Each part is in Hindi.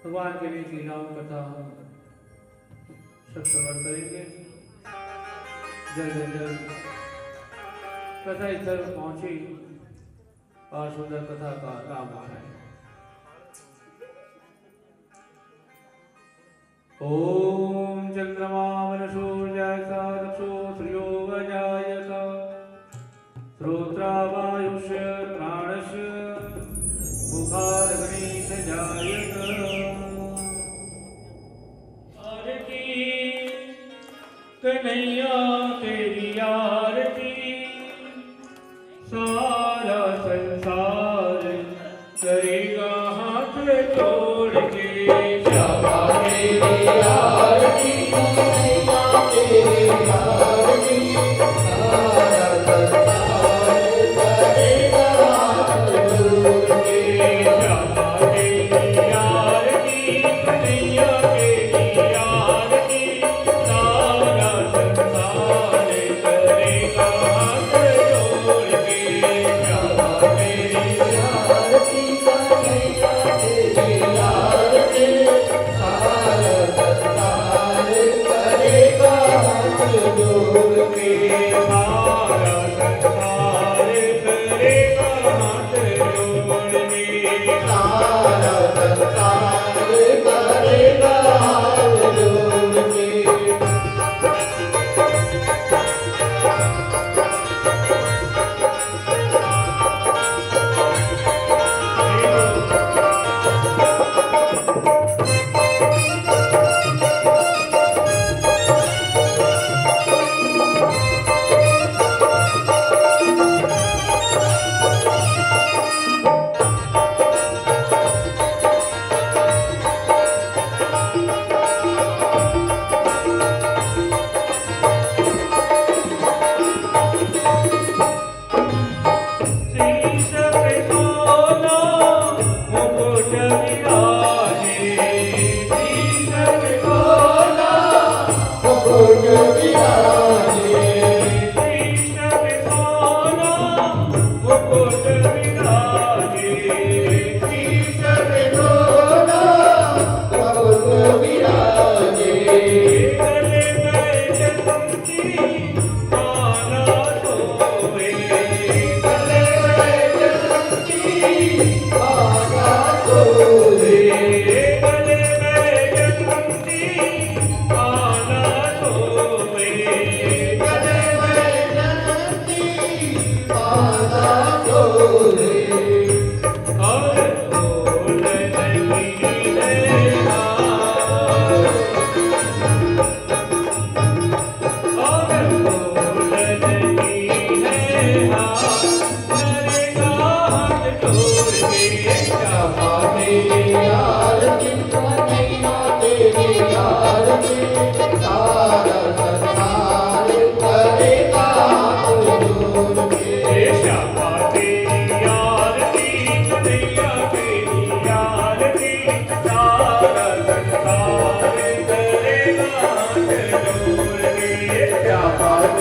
भगवान के लिए लीलाओं कथा सब श्रवण करेंगे। जल्द जल्द कथा स्थल पहुंची और सुंदर कथा का लाभ उठाए। ओम चंद्रमा सूर्याय दक्षो श्रियो वजायत श्रोत्रावायुष्य प्राणस्य मुखारग्नि जायत। आरती कन्हैया तेरी आरती सारा संसार करेगा हाथ जोड़ के। श्यामा तेरी आरती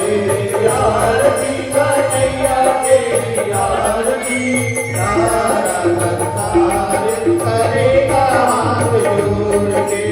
तेरी आरती कन्हैया तेरी आरती सारा संसार करेगा हाथ जोड़ के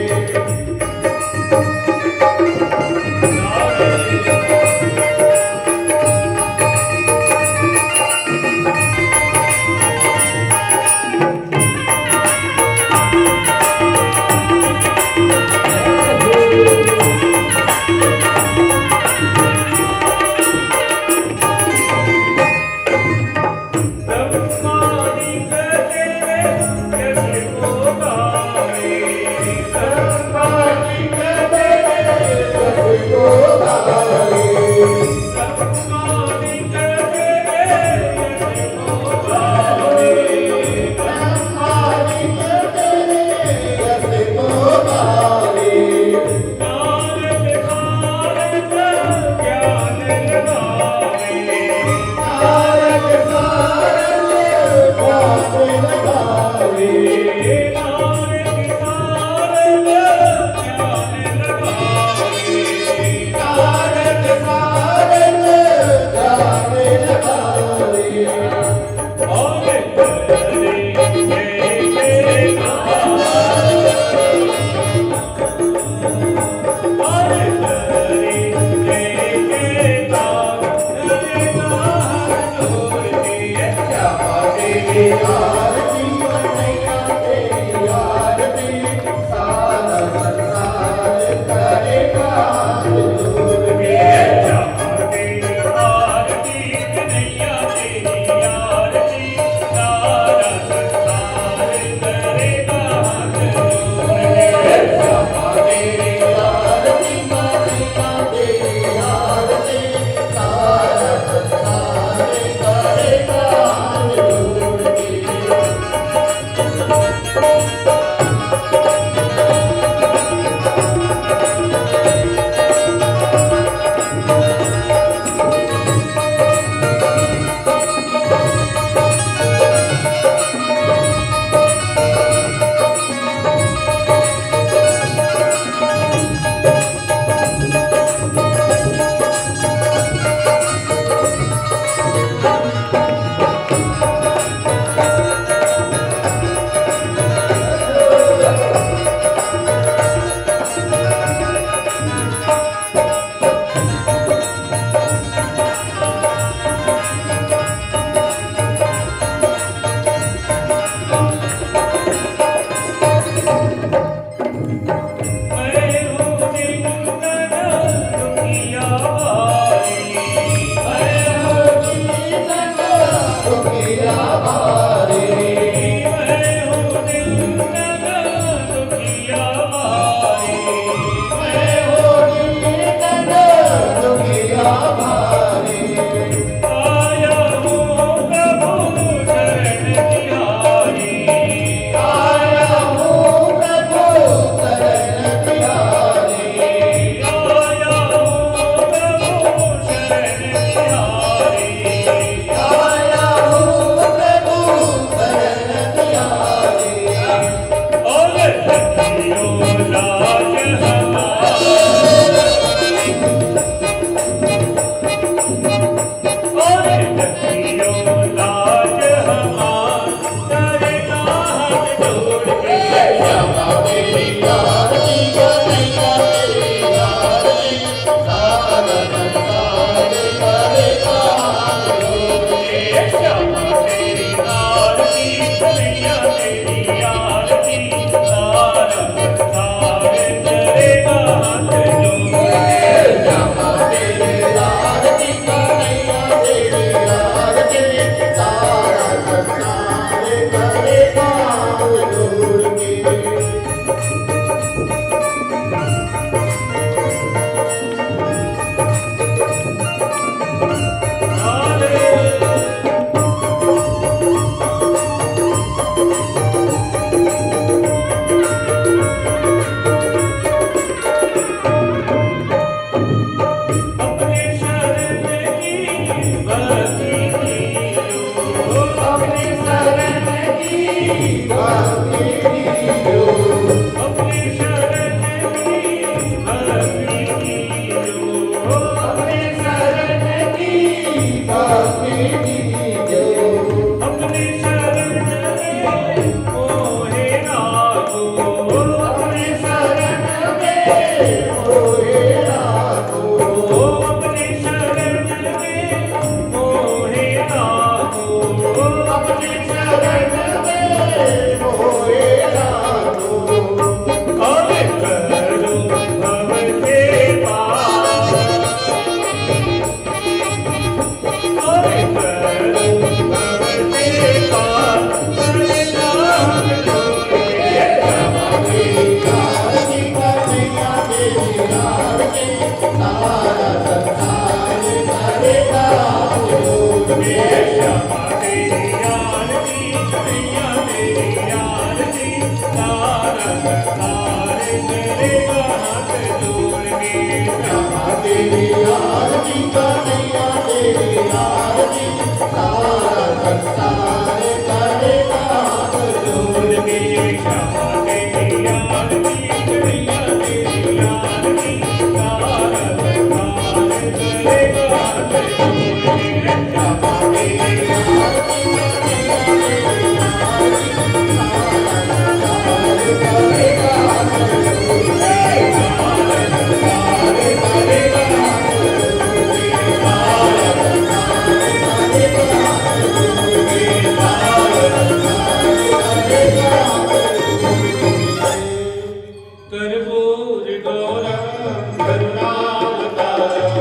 कर्पूर गौरम करुणावतारम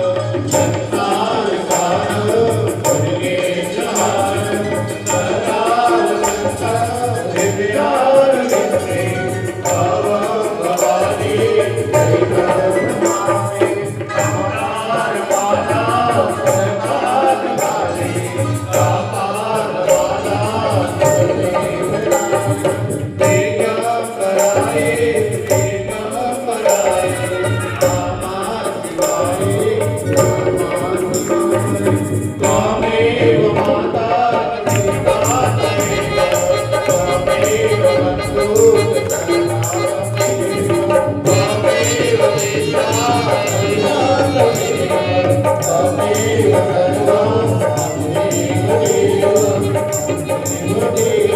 संसार सारम भुजगे जहारम सदा संसार दिव्यार विद्ये भावम भवानी जय ब्रह्मावे अमरार पाला सरकार वाले साकार वाला देगा कराए त्वमेव माता पिता त्वमेव त्वमेव बन्धु त्वमेव पिता त्वमेव सर्वं त्वमेव देव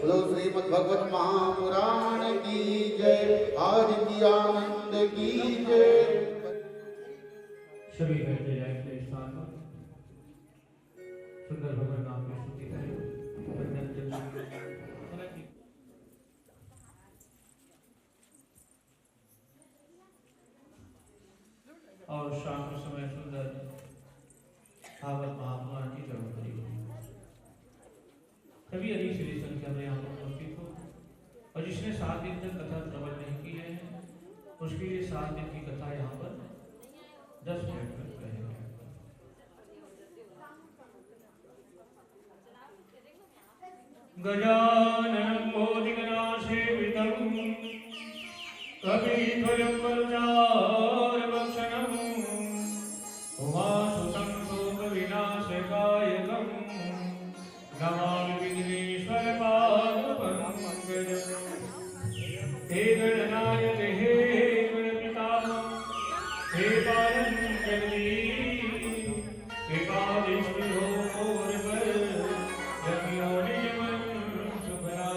बोलो श्रीमद् भगवत महापुराण की जय। आदित्य आनंद की जय। सभी बैठे जाएंगे स्थान पर सुंदर भगवान नाम की स्तुति करें। और शाम के समय सुंदर भागवत महापुराण की जरूरत पड़ी। सभी अधिक से संख्या में यहाँ पर उपस्थित हो और जिसने 7 दिन तक कथा श्रवण नहीं की है उसके लिए 7 दिन की कथा यहाँ पर 10 मिनट में कहेंगे। गजाननं भूतिगणासेवितं कपिध्वजं वरुणारभक्षणं उमासुतं शोकविनाशकायकं नमामि विघ्नेश्वरपादपङ्कजम्। हे गणनायक हे गणपितामह हे पालन जगदीश कृपादृष्टि हो मोर पर रखियो निज मन सुखरा।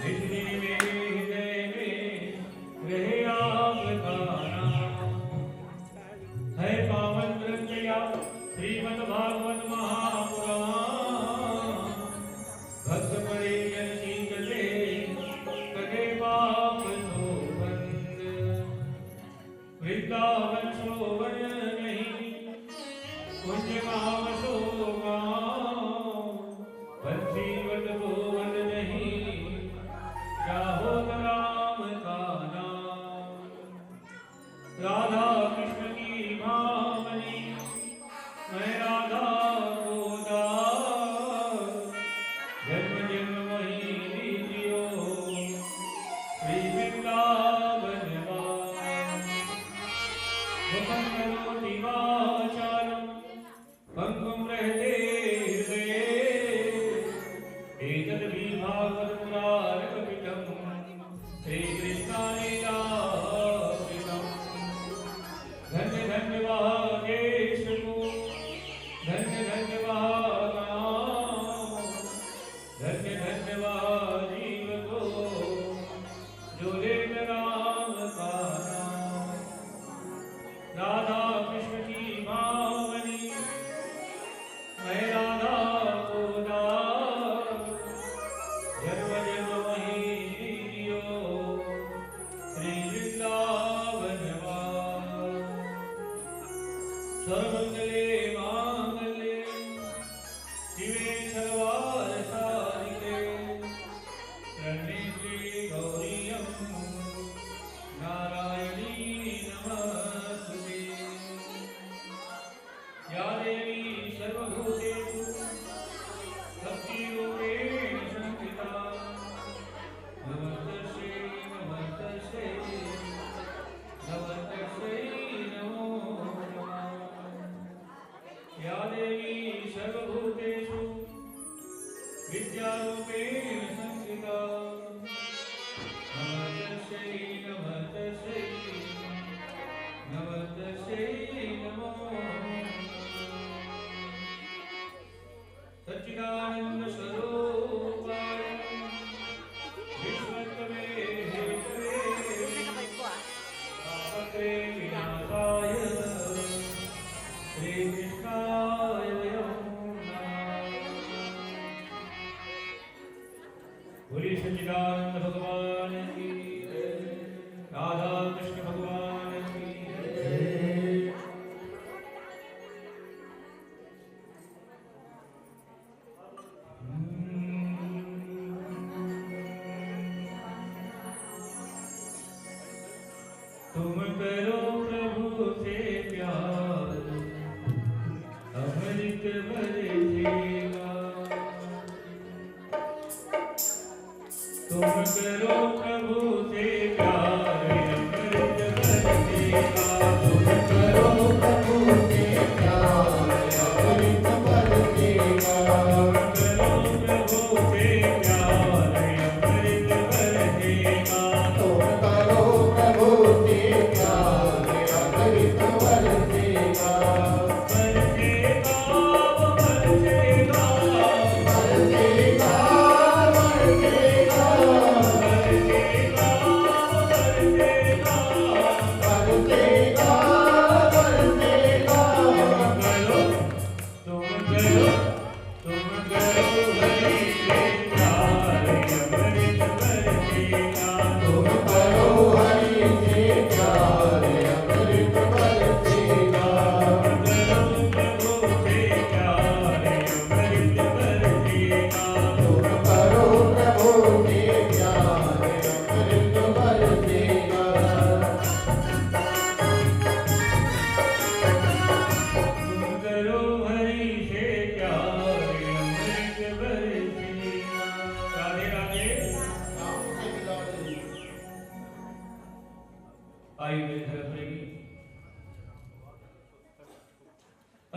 जिसने मेरे हृदय में रहे आपका नाम है पावन ग्रंथ या श्रीमद् भागवत महापुराण। भक्त परे जन शीघ्रते कटे पाप सो बंद। वृंदावन शोभन नहीं कुंज काम शोभा। बंसीवट भुवन नहीं चाहो तो राम का नाम। राधा कृष्ण की भावनी मैं राधा गोदा। जन्म जन्म वही लीजियो श्री वृंदावन मुखं करोति वाचालं पंगुं रहते हृदये। एतद् भागवत पुराणकपिटं श्रीकृष्णानीलाकृतं। धन्य धन्य वागेश को धन्य धन्य वागाम। धन्य धन्य वाजीव को जो ले राम का नाम। राधा कृष्ण की भावनी मैं राधा गोदा। जन्म जन्म वही लीजियो श्री वृंदावन सर्वमंगले मांगल्ये शिवे सर्वार्थ साधिके शरण्ये त्र्यंबके गौरी नारायणी नमस्तुते। या देवी सर्वभूतेषु भक्तिरूपेण संस्थिता नमस्तस्यै नमस्तस्यै नमस्तस्यै नमो नमः।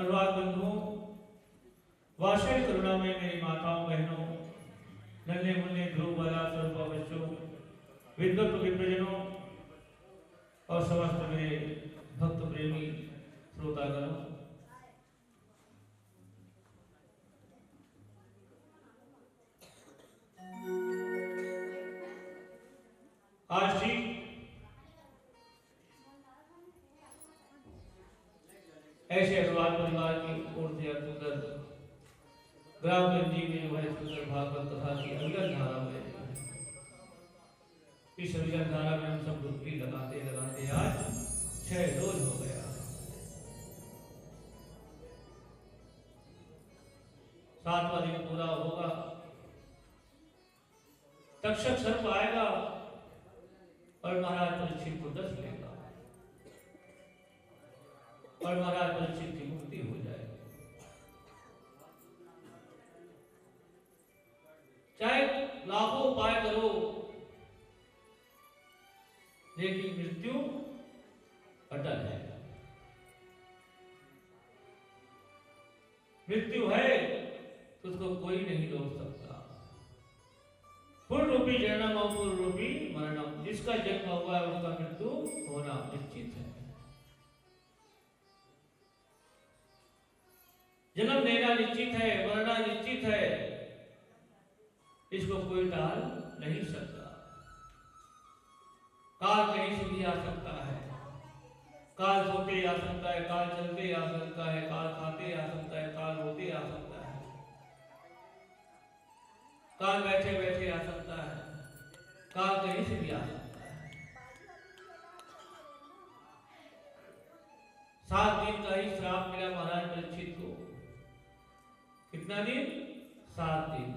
अनुराग बंधुओं, वात्सल्य करुणा में मेरी माताओं बहनों, नन्हे मुन्ने ध्रुव बाला स्वरूपा बच्चों, विद्वत विप्रजनों और समस्त मेरे भक्त प्रेमी श्रोतागणों, आज ठीक ऐसे अनुराग परिवार की ओर से सुंदर ग्रामगंज जी में वह सुंदर भागवत कथा की अविरल धारा में, इस अविरल धारा में हम सब डुबकी लगाते लगाते आज 6 रोज हो गया। 7वां दिन पूरा होगा, तक्षक सर्प आएगा और महाराज परीक्षित को 10 लेगा और महाराज परीक्षित की मुक्ति हो जाएगी। चाहे लाखों उपाय करो, लेकिन मृत्यु अटल है। मृत्यु है तो उसको कोई नहीं रोक सकता। पूर्ण रूपी जन्म और पूर्ण रूपी मरणम, जिसका जन्म हुआ है उसका मृत्यु होना निश्चित है। जन्म लेना निश्चित है, मरना निश्चित है, इसको कोई टाल नहीं सकता। काल कहीं से भी आ सकता है, काल सोते आ सकता है, काल चलते आ सकता है, काल खाते आ सकता है, काल रोते आ सकता है, काल बैठे बैठे आ सकता है, काल कहीं से भी आ सकता है। 7 दिन का ही श्राप मिला महाराज परीक्षित को। कितना दिन? 7 दिन।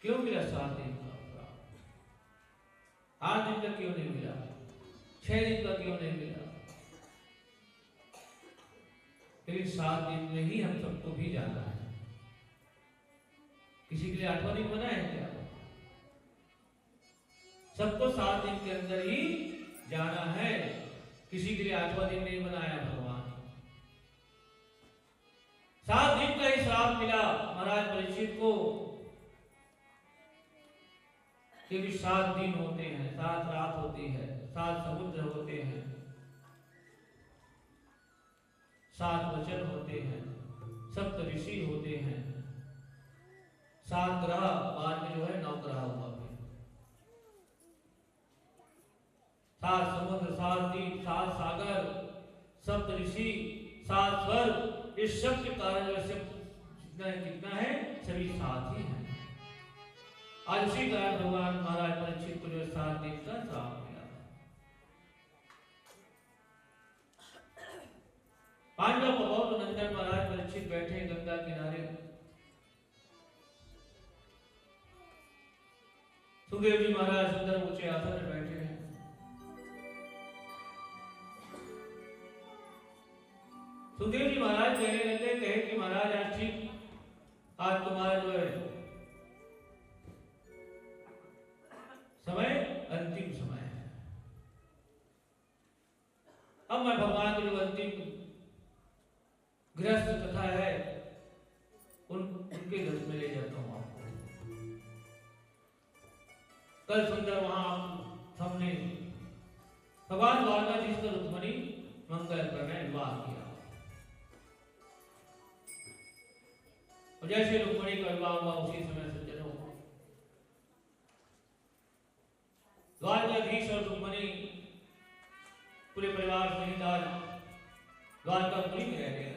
क्यों मिला 7 दिन का श्राप? 8 दिन का क्यों नहीं मिला? 6 दिन का क्यों नहीं मिला? लेकिन 7 दिन में ही हम सबको भी जाना है। किसी के लिए 8वां दिन बना है क्या? सबको 7 दिन के अंदर ही जाना है, किसी के लिए 8वां दिन नहीं बनाया भगवान। 7 दिन का ही श्राप मिला महाराज परीक्षित को, क्योंकि 7 दिन होते हैं, 7 रात होती है, 7 समुद्र होते हैं, 7 वचन होते हैं, 7 ऋषि होते हैं, 7 ग्रह, बाद में जो है 9 ग्रह हुआ फिर, 7 समुद्र, 7 द्वीप, 7 सागर, 7 ऋषि, 7 स्वर्ग, इस सब के कारण वैसे कितना है, सभी 7 ही हैं। आज उसी कारण भगवान महाराज परीक्षित को जो 7 दिन का श्राप मिला। पांडव बहुत नंदन महाराज परीक्षित बैठे गंगा किनारे। सुखदेव जी महाराज सुंदर ऊंचे आसन में बैठे हैं। सुखदेव जी महाराज कहने लगे, कहे कि महाराज आज ठीक, आज तुम्हारा जो है समय अंतिम समय है। अब मैं भगवान की जो अंतिम गृहस्थ कथा है उनके घर में ले जाता हूं आपको। कल सुंदर वहां हमने भगवान द्वारका जी से रुक्मणी मंगल प्रणय विवाह किया, और जैसे रुक्मणी का विवाह हुआ उसी समय सज्जनों द्वारकाधीश और रुक्मणी पूरे परिवार सहित आज द्वारकापुरी में रहने लगे।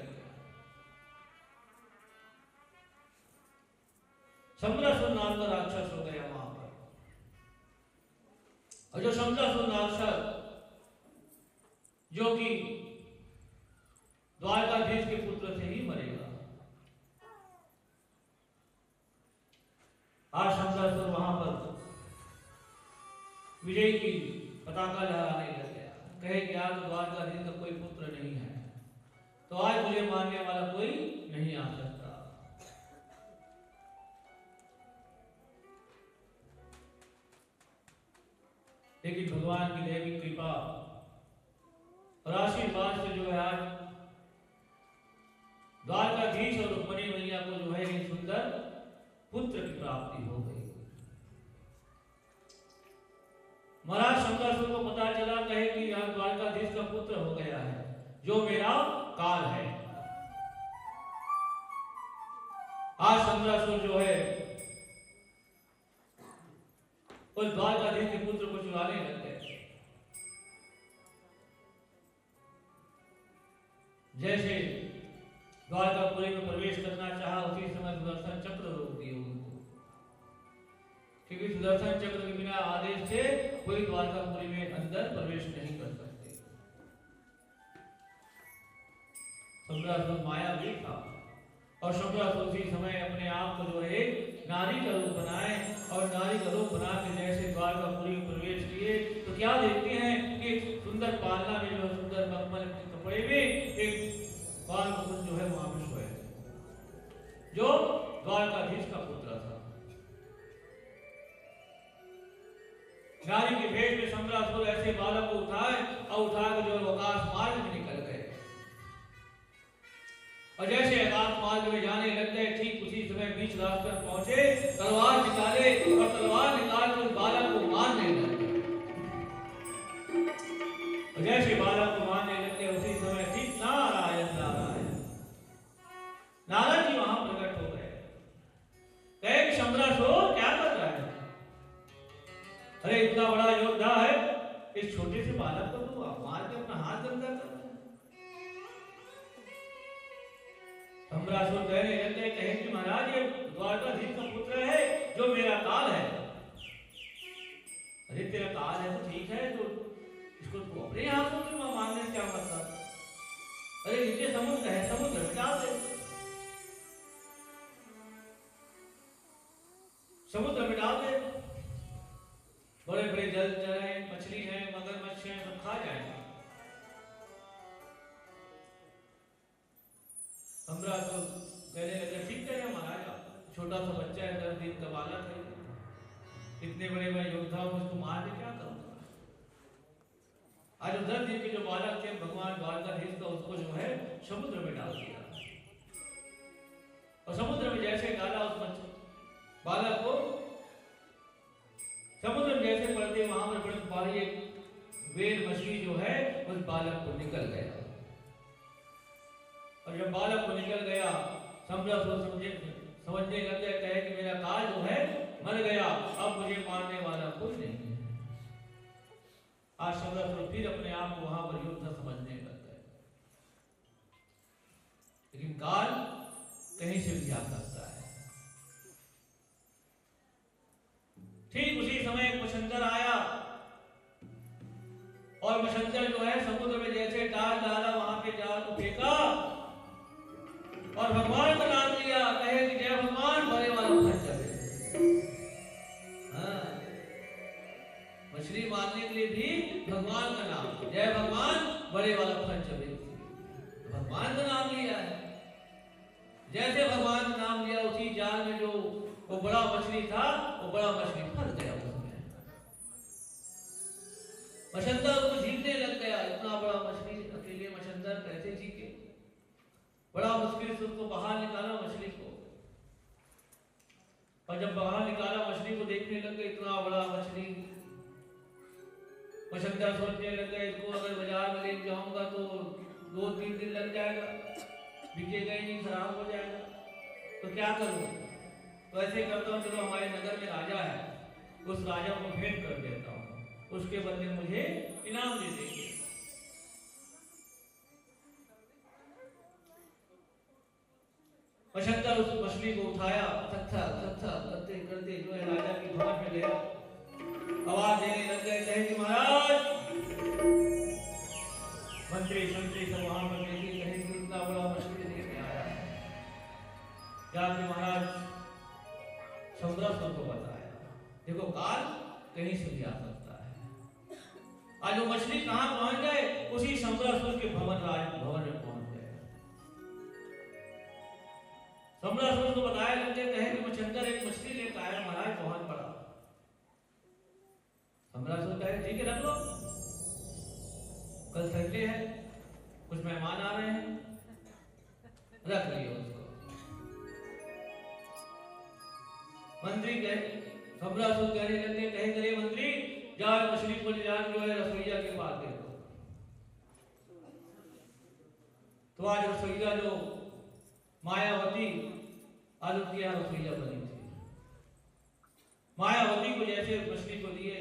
शंबरासुर नाम का राक्षस हो गया वहां पर, और जो शंबरासुर राक्षस जो कि द्वारकाधीश के पुत्र से ही मरेगा, आज शंबरासुर वहां पर विजय की पताका लहराने लग गया, कहे कि आज द्वारकाधीश का कोई पुत्र नहीं है, तो आज मुझे मारने वाला कोई नहीं आ सकता। लेकिन भगवान की दैवी कृपा और आशीर्वाद से जो है आज द्वारकाधीश और रुक्मिणी मैया को जो है ये सुंदर पुत्र की प्राप्ति हो गई। महाराज शंकरासुर को पता चला, कहे कि यहाँ द्वारकाधीश का पुत्र हो गया है, जो मेरा काल है। आज शंकरासुर जो है उस द्वारकाधीश के पुत्र को चुराने लग गए। जैसे द्वारकापुरी में प्रवेश करना चाहा, उसी समय सुदर्शन चक्र रोक दिए उनको, क्योंकि सुदर्शन चक्र के बिना आदेश से कोई द्वारकापुरी में अंदर प्रवेश नहीं कर सकते। शंकरासुर मायावी था और शंकरासुर उसी समय अपने आप को जो है नारी का रूप बनाए और नारी का रूप बना के जैसे द्वारकापुरी में प्रवेश किए तो क्या देखते हैं कि सुंदर पालना में जो सुंदर मखमल के कपड़े में एक बाल मुकुंद जो है वहां पे सोए, जो द्वारकाधीश का पुत्र था। नारी के भेष में शंकरासुर ऐसे बालक को उठाए और उठाकर जो आकाश मार्ग में निकल गए और जैसे आकाश मार्ग में जाने लग गए, ठीक उसी समय बीच रास्ते पर पहुंचे, तलवार निकाले और तलवार निकाल कर बालक को मारने लगे। और जैसे बालक को मारने लगे उसी समय ठीक नारायण नारायण नारद जी वहां प्रकट हो गए। कहे कि शंकरासुर क्या कर रहा है? अरे इतना बड़ा योद्धा है, इस छोटे से बालक को तू मार के अपना हाथ गंदा कर रहा है। शंकरासुर कहने लगे, कहे कि महाराज ये द्वारकाधीश का पुत्र है, जो मेरा काल है। अरे तेरा काल है तो ठीक है, तो इसको तू अपने हाथों से मारने क्या मतलब? अरे नीचे समुद्र है, समुद्र में डाल दे, समुद्र में डाल दे। बड़े बड़े जलचर हैं, मछली है, मगरमच्छ है, सब खा जाएंगे। शंकरासुर कहने लगे, ठीक है महाराज, छोटा सा बच्चा है, 10 दिन का बालक है, इतने बड़े बड़े योद्धाओं को इसको मार के क्या करूंगा? आज 10 दिन के जो बालक थे, भगवान द्वारकाधीश का उसको जो है समुद्र में डाल दिया और समुद्र में जैसे डाला उस बालक को, समुद्र में जैसे पड़ते वहां पर बड़ी भारी एक वेल मछली जो है उस बालक को निकल गया। और जब बालक को निकल गया, शंकरासुर समझने लग गया, कहे कि मेरा काल जो है मर गया, अब मुझे मारने वाला कोई नहीं है। आज शंकरासुर फिर अपने आप को वहां पर योद्धा समझने लग गए, लेकिन काल कहीं से भी आ सकता है। ठीक उसी समय एक मछंदर आया और मछंदर जो है समुद्र में जैसे डाल डाला, वहां पे जाल को फेंका और भगवान का नाम लिया, कहे कि जय भगवान, बड़े वाला फंस जाए। हाँ, मछली मारने के लिए भी भगवान का नाम, जय भगवान, बड़े वाला फंस जाए। भगवान का नाम लिया है, जैसे भगवान का नाम लिया उसी जाल में जो वो बड़ा मछली था, वो बड़ा मछली फंस गया उसमें। मछंदर उसको झीकने लग गया, इतना बड़ा मछली अकेले मछंदर कैसे झीके? बड़ा मुश्किल से उसको बाहर निकाला मछली को, और जब बाहर निकाला मछली को देखने लग गए, इतना बड़ा मछली। मछंदर सोचने लग गए, इसको अगर बाजार में ले जाऊंगा तो 2-3 दिन लग जाएगा, बिकेगा ही नहीं, खराब हो जाएगा, तो क्या करूं? तो ऐसे करता हूँ, चलो हमारे नगर में राजा है, उस राजा को भेंट कर देता हूँ, उसके बदले मुझे इनाम दे देंगे। मछंदर उस मछली को उठाया, थत्था थत्था करते करते जो है राजा की भवन में गया, आवाज देने लग गए, कहे कि महाराज, मंत्री संतरी सब वहां पर देखिए, कहे कि इतना बड़ा मछली लेके आया है। जाके महाराज शंकरासुर को बताया, देखो काल कहीं से भी आ सकता है। आज वो मछली कहां पहुंच गए? उसी शंकरासुर के भवन में पहुंच गए। शंकरासुर को बताया लग गया, कहे कि मछंदर एक मछली लेकर आया महाराज, बहुत बड़ा। शंकरासुर कहे, ठीक है रख लो, कल संडे है, मेहमान आ रहे हैं, रख लिया उसको। मंत्री सम्रासुर कहने लगे, कहे करे मंत्री जाओ मछली को ले जाकर जो है रसोईया के पास दे दो। तो आज रसोईया जो मायावती, आज उनके यहाँ रसोईया बनी थी। मायावती को जैसे मछली को दिए,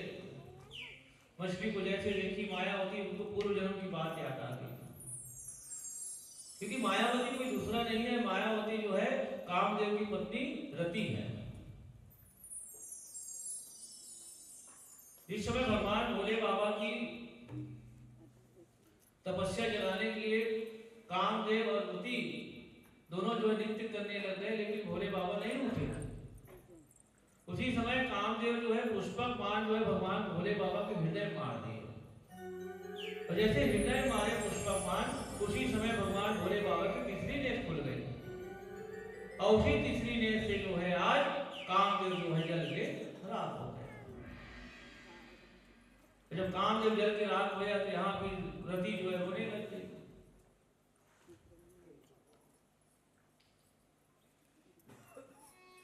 मछली को जैसे देखी मायावती, उनको पूर्व जन्म की बात याद आ गई। क्योंकि मायावती कोई दूसरा नहीं है, मायावती जो है कामदेव की पत्नी रति है। इस समय भगवान भोले बाबा की तपस्या जलाने के लिए कामदेव और रति दोनों जो है नृत्य करने लग गए, लेकिन भोले बाबा नहीं उठे। उसी समय कामदेव जो है पुष्पक बाण जो है भगवान भोले बाबा के हृदय मार दिए, और जैसे हृदय मारे पुष्पक बाण, उसी समय भगवान भोले बाबा की तीसरी नेत्र खुल गई, और उसी तीसरी नेत्र से जो है आज कामदेव जो है जल के राख हो गए। जब कामदेव जल के राख हो गया तो यहाँ भी रति जो है रोने लग गई।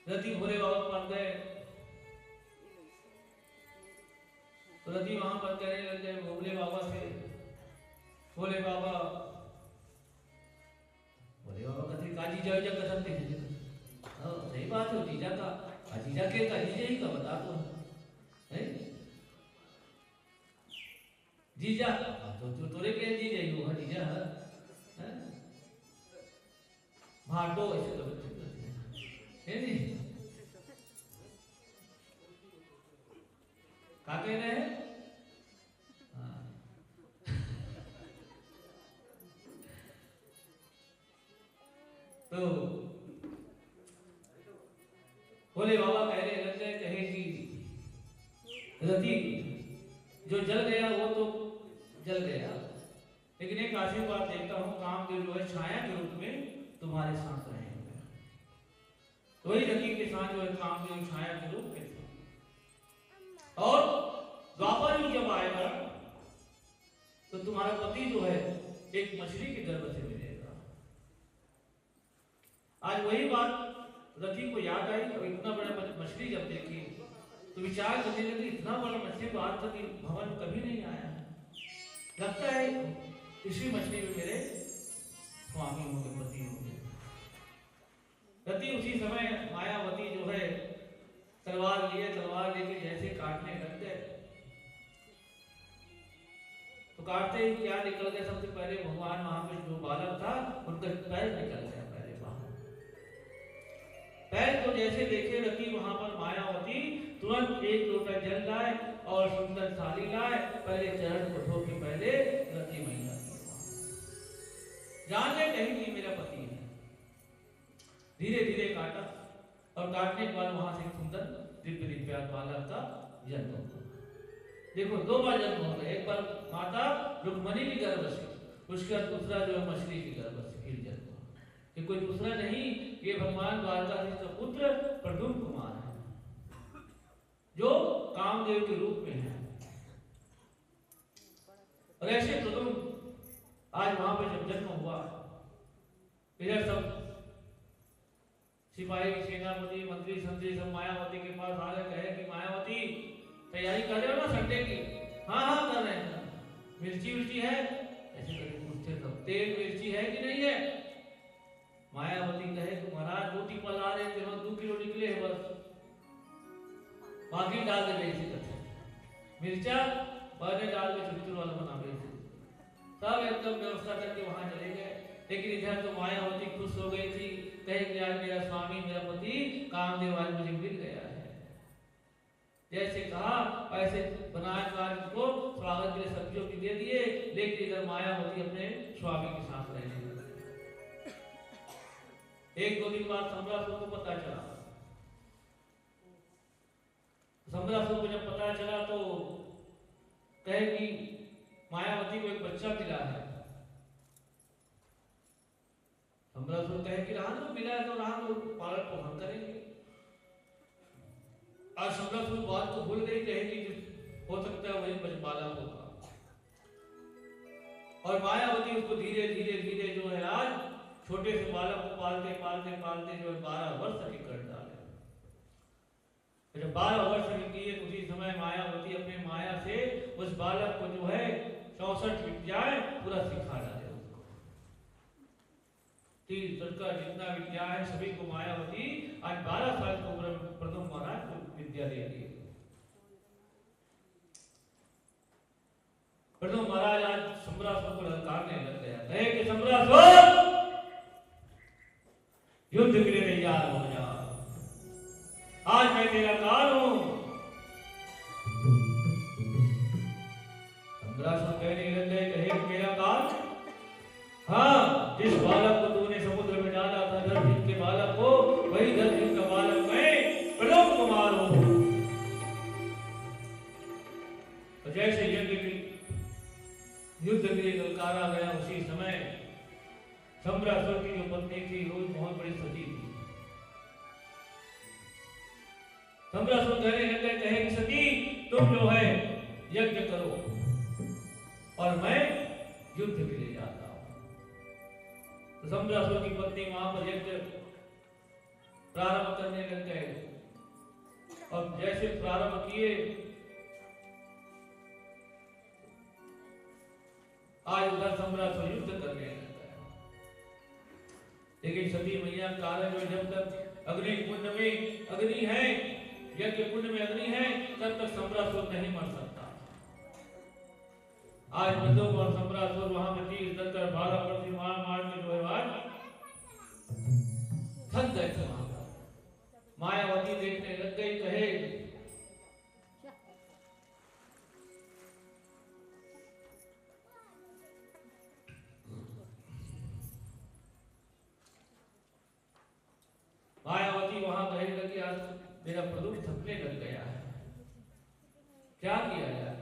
रति भोले बाबा पर गए तो रति वहां पर कहने लग गए भोले बाबा से, भोले बाबा कहते का जीजा जीजा कसम थे। सही बात है, जीजा का जीजा के का जीजा ही का बता दो है जीजा, तो तोरे के जीजा ही हो जीजा है भाटो ऐसे तो है नहीं क्या कह रहे हैं। तो भोले बाबा कहने लग गए, कहे कि रति जो जल गया वो तो जल गया, लेकिन एक आशीर्वाद देता हूं, कामदेव जो है छाया के रूप में तुम्हारे साथ रहेंगे। तो वही रति के साथ जो है कामदेव छाया के रूप में, और द्वापर युग जब आएगा तो तुम्हारा पति जो है एक मछली के गर्भ से मिलेगा। आज वही बात रति को याद आई, और इतना बड़ा मछली जब देखी तो विचार करने लगी, इतना बड़ा मछली तो आज तक भवन कभी नहीं आया है, लगता है इसी मछली में मेरे स्वामी होंगे, पति होंगे। रति उसी समय मायावती जो है तलवार लिए, तलवार लेके जैसे काटने लग गए तो काटते ही क्या निकल गया, सबसे पहले भगवान वहां पे जो बालक था उनका पैर निकल गया, पहले बाहर पैर को जैसे देखे रति वहां पर मायावती तुरंत एक लोटा जल लाए और सुंदर थाली लाए, पहले चरण को धो के पहले रति मैया जान ले कहीं नहीं मेरा पति है। धीरे धीरे काटा, और काटने के बाद वहां से सुंदर दिव्य दिव्य बालक का जन्म हुआ। देखो दो बार जन्म हो गया, एक बार माता रुक्मणी की गर्भ से, उसके बाद दूसरा जो है मछली की गर्भ से फिर जन्म हुआ। ये कोई दूसरा नहीं, ये भगवान द्वारकाधीश का पुत्र प्रद्युम्न कुमार है, जो कामदेव के रूप में है। और ऐसे प्रद्युम्न आज वहां पे जब जन्म हुआ, इधर सब सिपाही, सेनापति, मंत्री, संतरी सब मायावती के पास आ गए, कहे कि मायावती तैयारी कर रहे हो ना संडे की? हाँ हाँ कर रहे हैं। मिर्ची विर्ची है? ऐसे करके पूछते सब, तेल मिर्ची है कि नहीं है? मायावती कहे कि महाराज 2 पल आ रहे थे, 2 किलो निकले है बस, बाकी डाल दे ऐसे करते मिर्चा बने डाल के चुटचुर वाला बना गए थे। सब एकदम व्यवस्था करके वहां चले गए, लेकिन इधर तो मायावती खुश हो गई थी, कहे कि आज मेरा स्वामी, मेरा पति कामदेव आज मुझे मिल गया है। जैसे कहा ऐसे बनाकर को स्वागत के लिए सब्जियों की दे दिए, लेकिन इधर मायावती अपने स्वामी के साथ रहने लगी। 1-2 दिन बाद सम्रासुर को पता चला। सम्रासुर को जब पता चला तो कहे कि मायावती को एक बच्चा मिला है। सम्रासुर कहे कि राम को मिला है तो राम को पालन पोषण करेंगे। आज सम्रासुर बात को भूल गई, कहे कि हो सकता है वही बालक होगा। और मायावती उसको धीरे धीरे धीरे जो है आज छोटे से बालक को पालते पालते पालते जो है 12 वर्ष की कर डाले। जब 12 वर्ष की की है उसी समय मायावती अपने माया से उस बालक को जो है 64 विद्याएं पूरा सिखा डाले उसको। 30 का जितना विद्या है सभी को मायावती आज 12 साल की उम्र में प्रथम महाराज को विद्या दे दी। प्रथम महाराज आज सम्रासुर को ललकारने लग गया, कहे कि सम्रासुर युद्ध के लिए तैयार हो जा, आज मैं तेरा काल हूं। सम्रासुर कहने लग गए, कहे मेरा काल? हाँ, जिस बालक को तूने समुद्र में डाला था धरती के बालक को, वही धरती का बालक मैं प्रलोभ कुमार हूं। तो जैसे यज्ञ की युद्ध के लिए ललकारा गया उसी समय सम्रासुर की जो पत्नी थी वो बहुत बड़ी सती थी। सम्रासुर कहने लग गए, कहे कि सती तुम जो है यज्ञ करो और मैं युद्ध के लिए जाता हूं। तो सम्रासुर की पत्नी वहां पर यज्ञ प्रारंभ करने लग गए और जैसे प्रारंभ किए आज उधर सम्रासुर युद्ध करने लग गया। लेकिन सती मैया कारण जो जब तक अग्नि कुंड में अग्नि है, यज्ञ कुंड में अग्नि है, तब तक सम्रासुर नहीं मर सकता। आज बंदूक और सम्रासुर वहां पर तीर दलकर भागा पड़ती मार मार के जो है आज थक गए थे वहां पर। मायावती देखने लग गई, कहे मायावती वहां कहने लगी, आज मेरा प्रदूप थकने लग गया है, क्या किया जाए?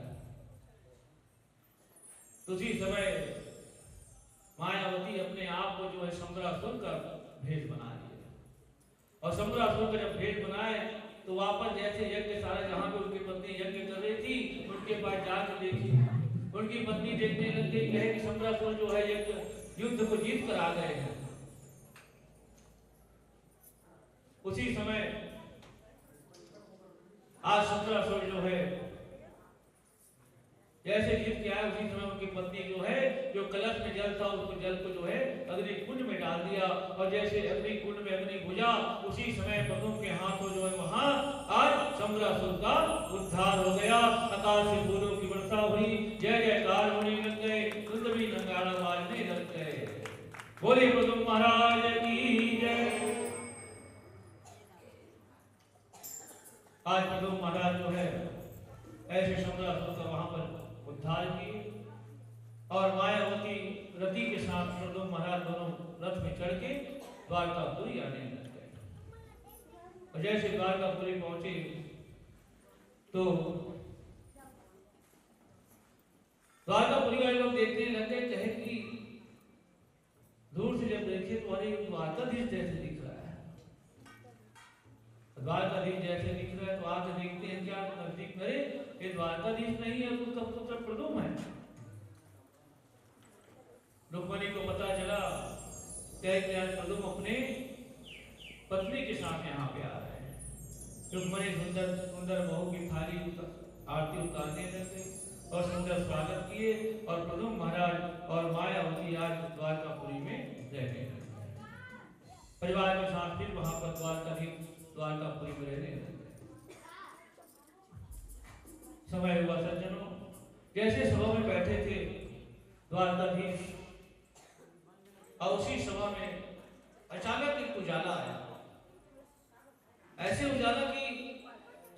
उसी समय मायावती अपने आप को जो है सम्रासुर का भेष बना लिया और सम्रासुर का जब भेष बनाए तो वापस जैसे यज्ञ सारा जहां पे उनकी पत्नी यज्ञ कर रही थी उनके पास जाकर देखी, उनकी पत्नी देखने लग गई, कहे कि सम्रासुर जो है यज्ञ युद्ध को जीत कर आ गए हैं। उसी समय आज सम्रासुर जो है जैसे जीत के आया उसी समय उनकी पत्नी जो है जो कलश में जल था उसको जल को जो है अग्नि कुंड में डाल दिया और जैसे अग्नि कुंड में अग्नि बुझा उसी समय प्रथम के हाथों जो है वहां आज सम्रासुर का उद्धार हो गया। आकाश से फूलों की वर्षा हुई, जय जयकार होने लग गए, सुंदरी नगाड़ा बाजने लग गए। बोले प्रथम महाराज की जय। आज प्रथम महाराज जो है ऐसे सम्रासुर का वहां पर उद्धार किए और मायावती रति के साथ प्रथम महाराज दोनों रथ में चढ़ के द्वारकापुरी आने लग गए। और जैसे द्वारकापुरी पहुंचे तो द्वारकापुरी वाले लोग देखने लग गए, कहे कि दूर से जब देखे तो अरे द्वारकाधीश जैसे दिख रहा है, द्वारकाधीश जैसे दिख रहा है तो आगे देखते हैं क्या नजदीक करे ये द्वारकाधीश नहीं है, उसका पुत्र प्रदुम है। रुक्मणी को पता चला कि आज प्रदुम अपने पत्नी के साथ यहाँ पे आ रहे हैं। रुक्मणी सुंदर सुंदर बहू की थाली आरती उतारने लग गई और सुंदर स्वागत किए और प्रदुम महाराज और मायावती आज द्वारकापुरी में रहने लगे। परिवार के साथ फिर वहां पर द्वारकापुरी में रहने लगे। समय हुआ सज्जनों, जैसे सभा में बैठे थे द्वारकाधीश और उसी सभा में अचानक एक उजाला आया, ऐसे उजाला की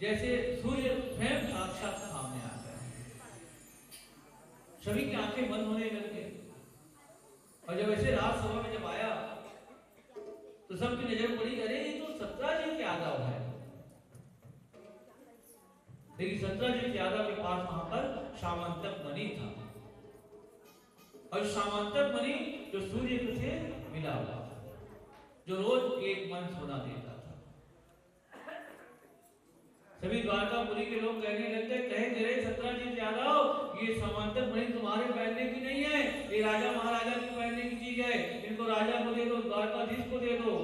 जैसे सूर्य स्वयं साक्षात सामने आ गया। सभी की आंखें बंद होने लग गई और जब ऐसे राजसभा में जब आया तो सबकी नजर पड़ी, अरे ये तो सत्राजीत यादव है। लेकिन सत्राजीत यादव के पास वहां पर सामंतक मणि था और सामंतक मणि जो सूर्य से मिला हुआ था, जो रोज एक मन सोना देता था। सभी द्वारकापुरी के लोग कहने लगते, कहे कि रे सत्राजीत यादव ये सामंतक मणि तुम्हारे पहनने की नहीं है, ये राजा महाराजा की पहनने की चीज है, इनको राजा को दे दो, द्वारकाधीश को दे दो।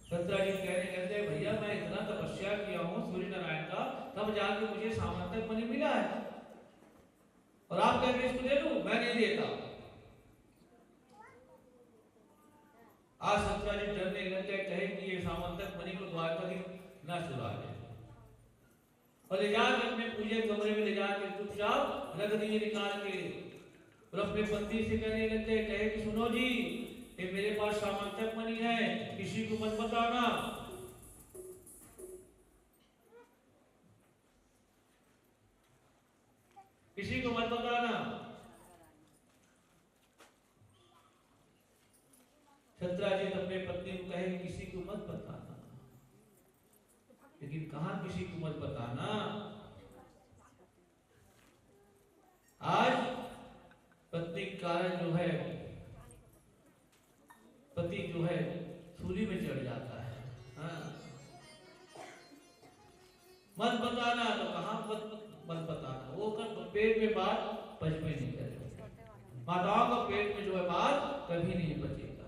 सत्यजीत कहने कहते भैया मैं इतना तपस्या किया हूँ सूर्य नारायण का, तब जाके मुझे सामंतक मणि मिला है, और आप कहते इसको दे दो, मैं नहीं देता। आज सत्यजीत डरने लग गए, कहे कि ये सामंतक मणि को द्वारकाधीश न चुरा ले, और ले जाकर अपने पूजे कमरे में ले जाकर चुपचाप रख दिए निकाल के। और अपने पति से कहने लग गए, कहे कि सुनो जी, ये मेरे पास सामंतक मणि है, किसी को मत बताना। किसी को मत बताना। सत्यजीत अपने पत्नी को कहे किसी को मत बताना, लेकिन कहां किसी को मत बताना। आज पत्नी का कारण जो है, पति जो है सूली में चढ़ जाता है। हाँ, मत बताना तो कहां मत बताना, वो कर पेट में बात पच में नहीं करेगा। माताओं का पेट में जो है बात कभी नहीं बचेगा।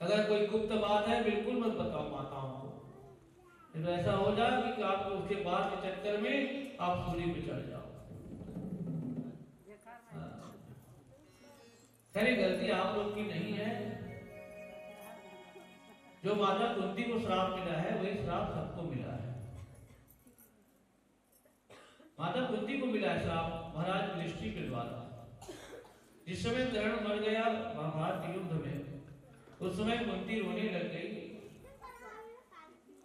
अगर कोई गुप्त बात है बिल्कुल मत बताओ माताओं को, तो ऐसा हो जाए कि आप उसके बाद के चक्कर में आप सूली पे चढ़ जाओ। खैर गलती आप लोग की नहीं है। जो माता कुंती को श्राप मिला है वही श्राप सबको मिला है। माता कुंती को मिला है श्राप महाराज युधिष्ठिर के द्वारा। जिस समय कर्ण मर गया महाभारत युद्ध में, उस समय कुंती रोने लग गई।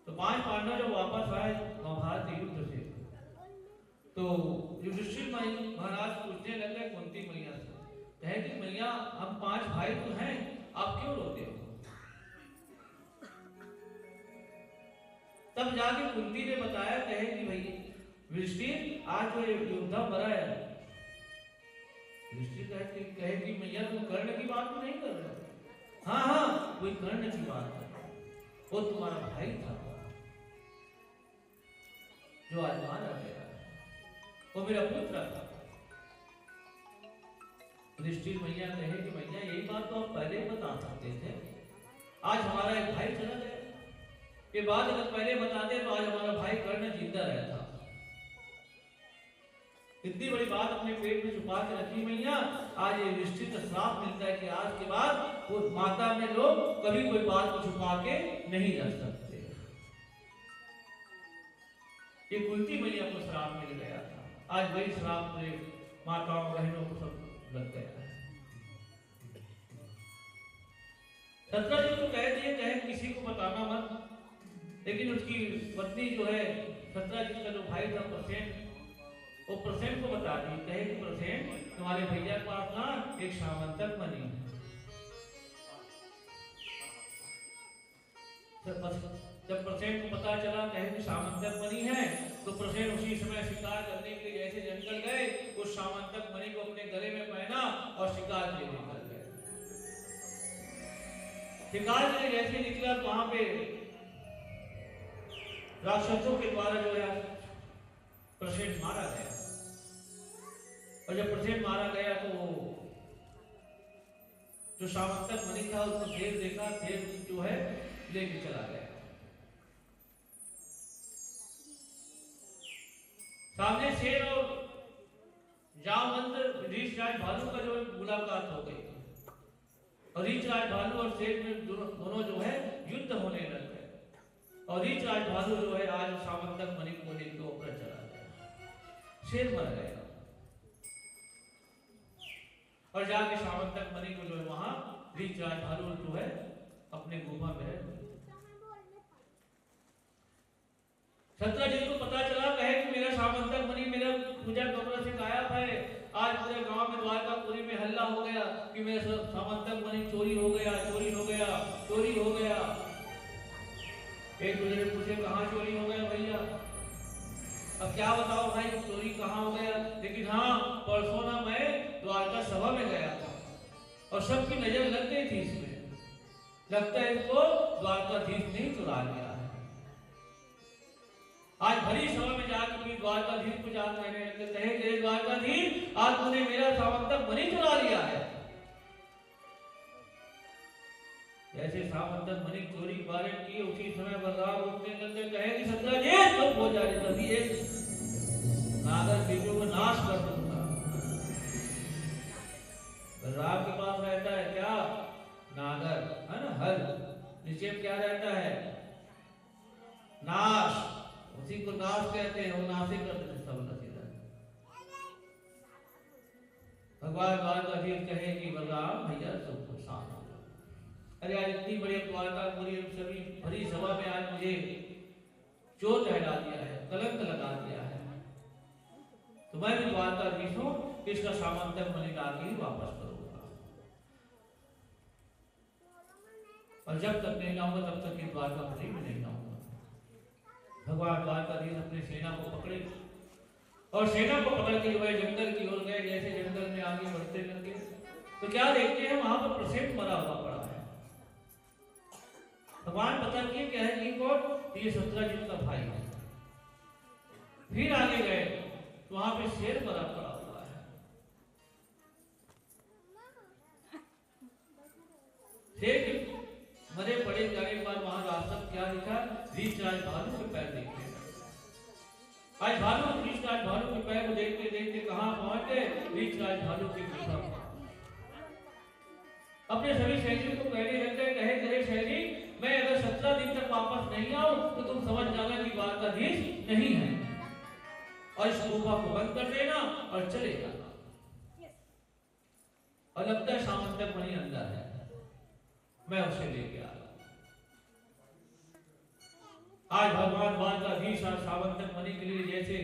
तो 5 पांडव जब वापस आए महाभारत युद्ध से, तो युधिष्ठिर महाराज पूछने लगे कुंती मैया से, कहे कि मैया हम 5 भाई तो हैं, आप क्यों रोते हो? तब जाके कुंती ने बताया, कहे कि भाई युधिष्ठिर आज जो योद्धा मरा है। युधिष्ठिर कहे कि मैया तुम कर्ण की बात तो नहीं कर रहे हो? हाँ हाँ कोई कर्ण की बात है, वो तुम्हारा भाई था जो आज मारा गया, वो मेरा पुत्र था। युधिष्ठिर मैया कहे कि मैया यही बात तो आप पहले बता सकते थे, आज हमारा एक भाई चला गया, ये बात अगर पहले बताते तो आज हमारा भाई कर्ण जिंदा रहता। इतनी बड़ी बात अपने पेट में छुपा के रखी मैया, आज ये युधिष्ठिर का श्राप मिलता है कि आज के बाद वो माता में लोग कभी कोई बात को छुपा के नहीं रख सकते। ये कुंती मैया को श्राप मिल गया था, आज वही श्राप पूरे माताओं बहनों को सब लग गया है। सत्यजीत को कह दिए कहे किसी को बताना मत, लेकिन उसकी पत्नी जो है सत्यजीत का जो भाई था प्रसेन, वो प्रसेन को बता दी, कहे कि प्रसेन तुम्हारे भैया के पास ना एक सामंतक मणि है। जब प्रसेन को पता चला कहे कि सामंतक मणि है, तो प्रसेन उसी समय शिकार करने के लिए जैसे जंगल गए, उस सामंतक मणि को अपने गले में पहना और शिकार के लिए निकल गए। शिकार के लिए जैसे निकला तो वहां पे राक्षसों के द्वारा जो है प्रसेन मारा गया। और जब प्रसेन मारा गया तो जो सामंतक मणि था उसको देव देखा, देव जो है लेके चला गया। सामने शेर और जामवंत रीछराज भालू का जो मुलाकात हो गई, और रीछराज भालू और शेर में दोनों जो है युद्ध होने लग गए, और रीछराज भालू जो है आज सामंतक मणि को लेकर ऊपर चला गया, शेर मर गया, और जाके सामंतक मणि को जो है वहां रीछराज भालू जो है अपने गुफा में रह। सत्यजीत को पता चला, कहे कि मेरा सामंतक मणि मेरा पूजा कमरा से गायब है। आज पूरे गांव में द्वारकापुरी में हल्ला हो गया कि मेरा सामंतक मणि चोरी हो गया, चोरी हो गया, चोरी हो गया। एक दूसरे ने पूछे कहाँ चोरी हो गया भैया? अब क्या बताओ भाई चोरी कहाँ हो गया? लेकिन हाँ परसों ना मैं द्वारका सभा में गया था और सबकी नजर लग गई थी इसमें, लगता है इसको द्वारकाधीश ने चुरा लिया है। आज भरी सभा में जाकर द्वारकाधीश को जाकर कहने लगे, कहे द्वारकाधीश आज तूने मेरा सामंतक सामंतक मणि चुरा लिया है। जैसे सामंतक मणि चोरी के बारे में की, उसी समय बलराम उठने करके कहे कि सत्याजीत चुप हो जाए, तभी एक नागर बीजों को नाश कर दूंगा। बलराम के पास रहता है क्या? नागर, है ना, हल। नीचे क्या रहता है? नाश। उसी को नाश कहते हैं, वो नाश ही कर देते सब नसीला। भगवान द्वारकाधीश कहे कि बलराम भैया सबको शांत हो जाओ। अरे यार इतनी बड़ी द्वारका पूरी सभी भरी सभा में आज मुझे चोट हटा दिया है, कलंक लगा दिया है, तो मैं भी द्वारकाधीश हूं, इसका सामंतक मणि लाके ही वापस करूंगा। और जब तक नहीं लाऊंगा तब तक ये द्वारकापुरी में नहीं लाऊंगा। भगवान द्वारकाधीश अपनी सेना को पकड़े और सेना को पकड़ के वह जंगल की ओर गए। जैसे जंगल में आगे बढ़ते करके तो क्या देखते हैं, वहां पर प्रसेत मरा हुआ पड़ा है। भगवान पता किए क्या है, ये कौन? ये सत्यजीत का भाई है। फिर आगे गए तो वहां पे शेर मरा पड़ा हुआ है। शेर मरे पड़े जाने के बाद वहां रास्ता क्या दिखा? रीछराज भालू के पैर देखे। आज भालू रीछराज भालू के पैर को देखते देखते कहां पहुंच गए? रीछराज भालू की गुफा। अपने सभी सैनिकों को कहने लग गए, कहे सैनिक, मैं अगर 17 दिन तक वापस नहीं आऊं तो तुम समझ जाना कि द्वारकाधीश नहीं है, और इस गुफा को बंद कर देना और चले जाना। और लगता है सामंतक मणि अंदर है, मैं उसे लेके आ रहा। आज भगवान द्वारकाधीश और सामंतक मणि के लिए जैसे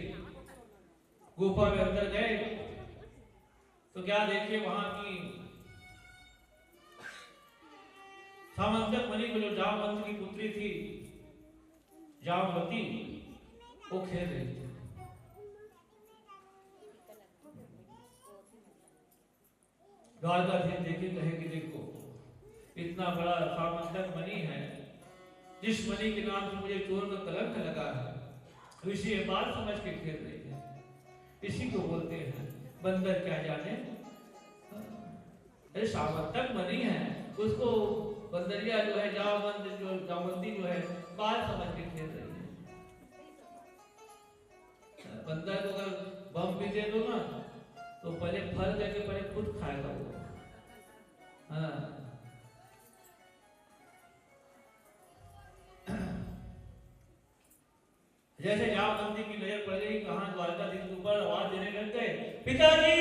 गुफा में अंदर गए तो क्या देखिए, वहां की सामंतक मणि को जो जामवंत की पुत्री थी जामवती, वो खेल रही थी। द्वारकाधीश देखे, कहे कि देखो इतना बड़ा सामंतक मणि है, जिस मणि के नाम से मुझे चोर का कलंक लगा है, तो इसी बात समझ के खेल रही है। इसी को बोलते हैं बंदर क्या जाने। अरे सामंतक मणि है, उसको बंदरिया जो है जामवंती जो है बात समझ के खेल रही है। बंदर को अगर बम भी दे दो ना तो पहले फल देके पहले खुद खाएगा वो। हाँ, जैसे जामवंती की नजर पड़ गई, कहां द्वारकाधीश के ऊपर आवाज देने लग गए, पिताजी।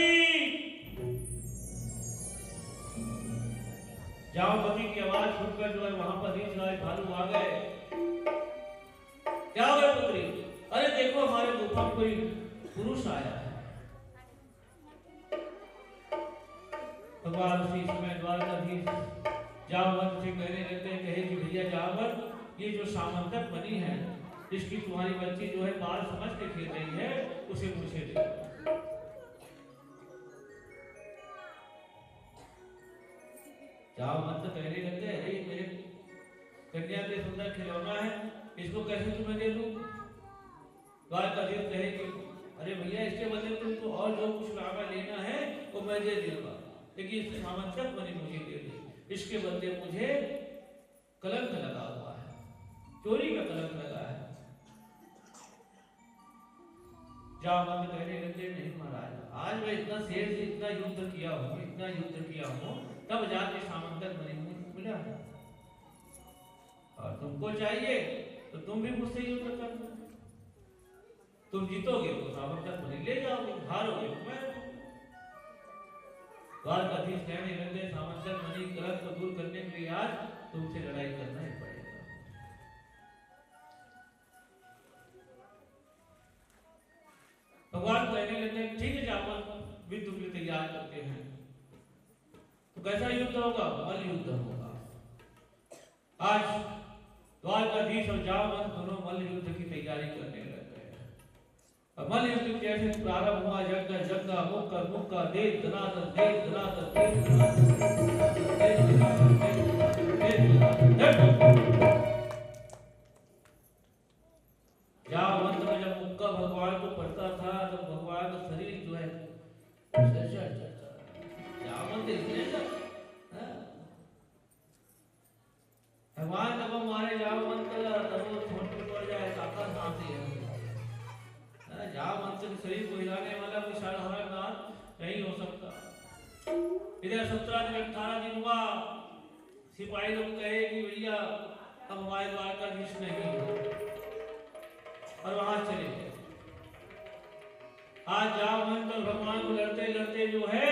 जामवती की आवाज सुनकर जो है वहां पर रीछराज भालू आ गए। क्या हो गया पुत्री? अरे देखो हमारे गुफा में कोई पुरुष आया है। भगवान उसी समय द्वारकाधीश जामवंत से कहने लगते हैं, कहे कि भैया जामवंत, ये जो सामंतक मणि है, जिसकी तुम्हारी बच्ची जो है बाल समझ के खेल रही है, उसे मुझे दे। जामवंत कहने लगते हैं, अरे मेरे कन्या के सुंदर खिलौना है, इसको कैसे तुम्हें दे दूं? द्वारकाधीश कहे कि अरे भैया इसके बदले तुमको और जो कुछ लावा लेना है वो मैं दे दूंगा, लेकिन इस सामंतक मणि मुझे दे दे। इसके बदले मुझे कलंक लगा हुआ है, चोरी का कलंक लगा है। जामवंत कहने लगे, नहीं महाराज, आज मैं इतना शेर से इतना युद्ध किया हूँ, तब जाके सामंतक मणि मिला है, और तुमको चाहिए तो तुम भी मुझसे युद्ध कर लो। तुम जीतोगे तो सामंतक मणि ले जाओगे, हारोगे तो मैं। द्वारकाधीश कहने लगे, सामंतक मणि कलंक को दूर करने के लिए आज तुमसे लड़ाई करना ही पड़ेगा। भगवान कहने लगे, ठीक है जामवंत, युद्ध के लिए तैयार करते हैं। तो कैसा युद्ध होगा? मल्ल युद्ध होगा। आज द्वारकाधीश और जामवंत दोनों मल्ल युद्ध की तैयारी करने लग गए। और मल्ल युद्ध जैसे प्रारंभ हुआ, जगह जगह मुक्का मुक्का दे धनाधन दे धनाधन दे जामवंत में जब मुक्का भगवान को पड़ता था तो भगवान का शरीर जो है इधर 17 दिन 18 दिन हुआ, सिपाही लोग कहे कि भैया अब हमारे द्वारकाधीश नहीं है, और वहां चले गए। आज जामवंत और भगवान को लड़ते लड़ते जो है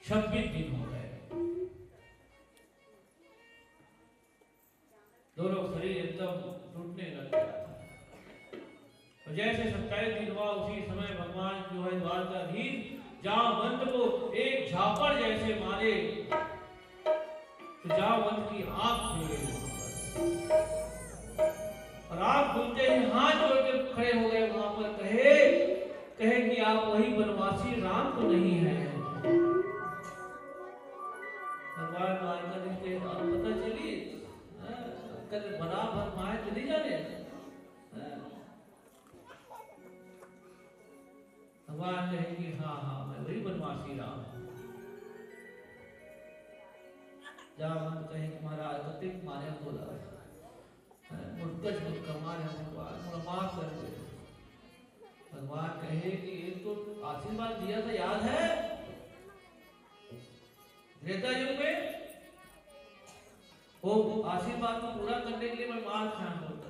26 दिन हो गए। दोनों शरीर एकदम टूटने लग गया था। और जैसे 27 दिन हुआ, उसी समय भगवान जो है द्वारकाधीश जामवंत को एक झापड़ जैसे मारे, तो जामवंत की आंख खुल गई, और आंख खुलते ही हाथ जोड़ के खड़े हो गए वहां पर। कहे कि आप वही बनवासी राम तो नहीं है। भगवान द्वारकाधीश के पता चली कल बना भर माए तो नहीं जाने। भगवान कहे कि हाँ हाँ मैं वही बनवासी राम हूं। जामवंत कहे कि महाराज कतिक मारे बोला मुटकच मुटका मारे भगवान थोड़ा माफ कर दे। भगवान कहे कि एक तो आशीर्वाद दिया था याद है त्रेता युग में, वो आशीर्वाद को पूरा करने के लिए मैं मार खान होता।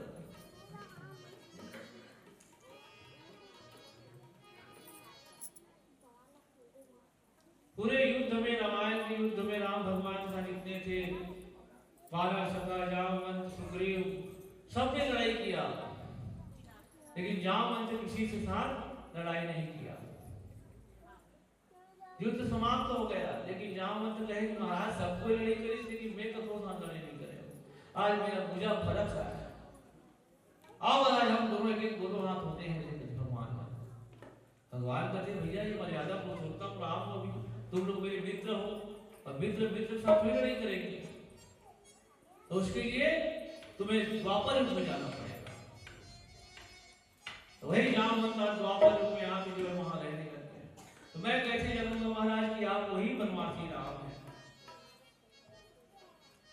पूरे युद्ध में, रामायण के युद्ध में राम भगवान का जितने थे, 12 सखा जामवंत सुग्रीव सबने लड़ाई किया, लेकिन जामवंत ने किसी के साथ लड़ाई नहीं किया। युद्ध समाप्त हो गया, लेकिन जामवंत कहे कि महाराज सबको लड़ाई करी, लेकिन मैं कभी साथ लड़ाई नहीं करे। आज मेरा पूजा फर्क है। आओ आज हम दोनों एक दोनों हाथ होते हैं भगवान का। भगवान कहते भैया ये मर्यादा पुरुषोत्तम राम हो, भी तुम लोग मेरे मित्र हो, और मित्र मित्र साथ में लड़ाई करेंगे, तो उसके लिए तुम्हें द्वापर युग में जाना पड़ेगा। तो वही जामवंत द्वापर युग में आके जो है वहां रहने लगते हैं। तो मैं कैसे जानूंगा महाराज कि आप वही बनवासी राम है।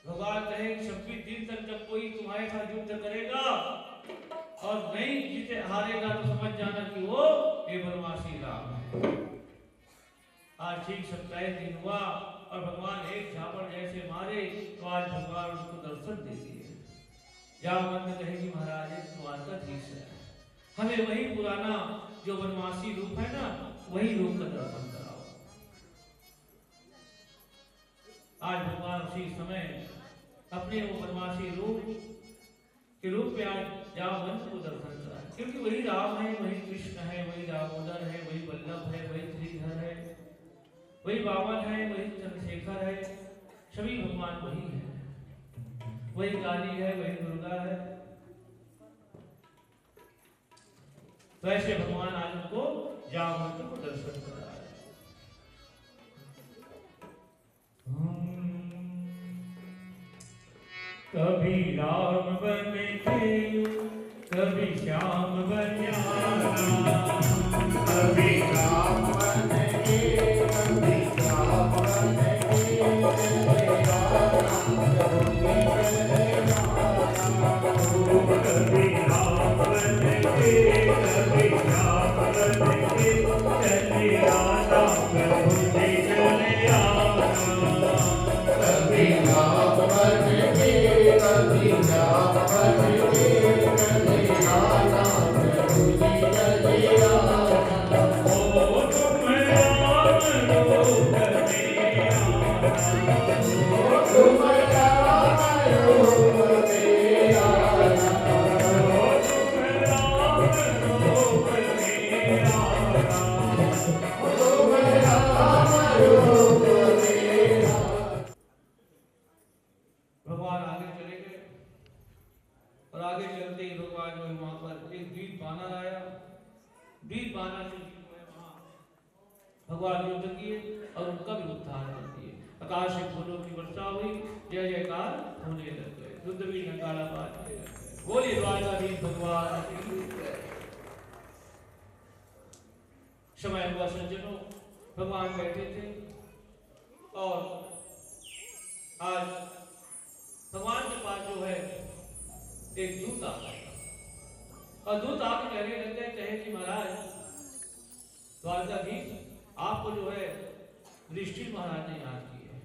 भगवान कहे 26 दिन तक जब कोई तुम्हारे साथ युद्ध करेगा और नहीं जीते हारेगा, तो समझ जाना कि वो ये बनवासी राम है। आज ठीक 27 दिन हुआ, और भगवान एक झापड़ जैसे मारे, तो आज भगवान उसको दर्शन दे दिए। जामवंत कहे कि महाराज द्वारकाधीश है, हमें वही पुराना जो बनवासी रूप है ना, वही रूप का दर्शन कराओ। आज भगवान उसी समय अपने वो बनवासी रूप के रूप में आज जामवंत को दर्शन कराए, क्योंकि वही राम है, वही कृष्ण है, वही दामोदर है, वही वल्लभ है, वही श्रीधर है, वही बावन है, वही चंद्रशेखर है, सभी भगवान वही है। वही काली है, वही दुर्गा है। वैसे भगवान आज उनको जामवंत को दर्शन करा है। कभी राम बने थे, कभी श्याम बन्या, कभी राम बने कभी श्याम बने, कभी राम बने कभी श्याम बने, चले आना प्रभु जी चले आना। कभी राम बने कभी श्याम बने, चले आना प्रभु जी चले आना। ओ तुम राम रूप में आना, तुम राम रूप में आना, तुम राम रूप में आना। तुम राम रूप में आना। भगवान आगे चले गए, और आगे चलते ही भगवान जो वहां पर एक दीप बानर आया। दीप बानर से वहां भगवान युद्ध किए और उनका भी उद्धार कर दिए। आकाश से फूलों की वर्षा हुई, जय जयकार होने लग गए, युद्ध भी नकारा बात किए। बोलिए द्वारकाधीश भगवान की जय। समय हुआ सज्जनों, भगवान बैठे थे, और आज भगवान के पास जो है एक दूत आ गया, और दूत आके कहने लग गए, कहे कि महाराज द्वारकाधीश आपको जो है युधिष्ठिर महाराज ने याद किया है।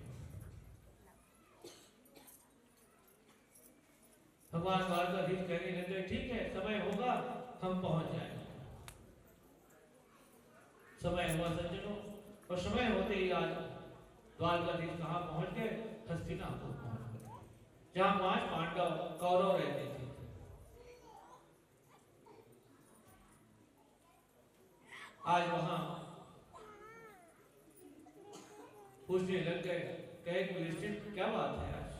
भगवान द्वारकाधीश कहने लगे ठीक है, समय होगा हम पहुंच जाएंगे। समय हुआ सज्जनों, और समय होते ही आज द्वारकाधीश कहाँ पहुंच गए? हस्तिनापुर पहुंच गए, जहां 5 पांडव कौरव रहते थे। आज वहां पूछने लग गए, कहे कि युधिष्ठिर क्या बात है आज?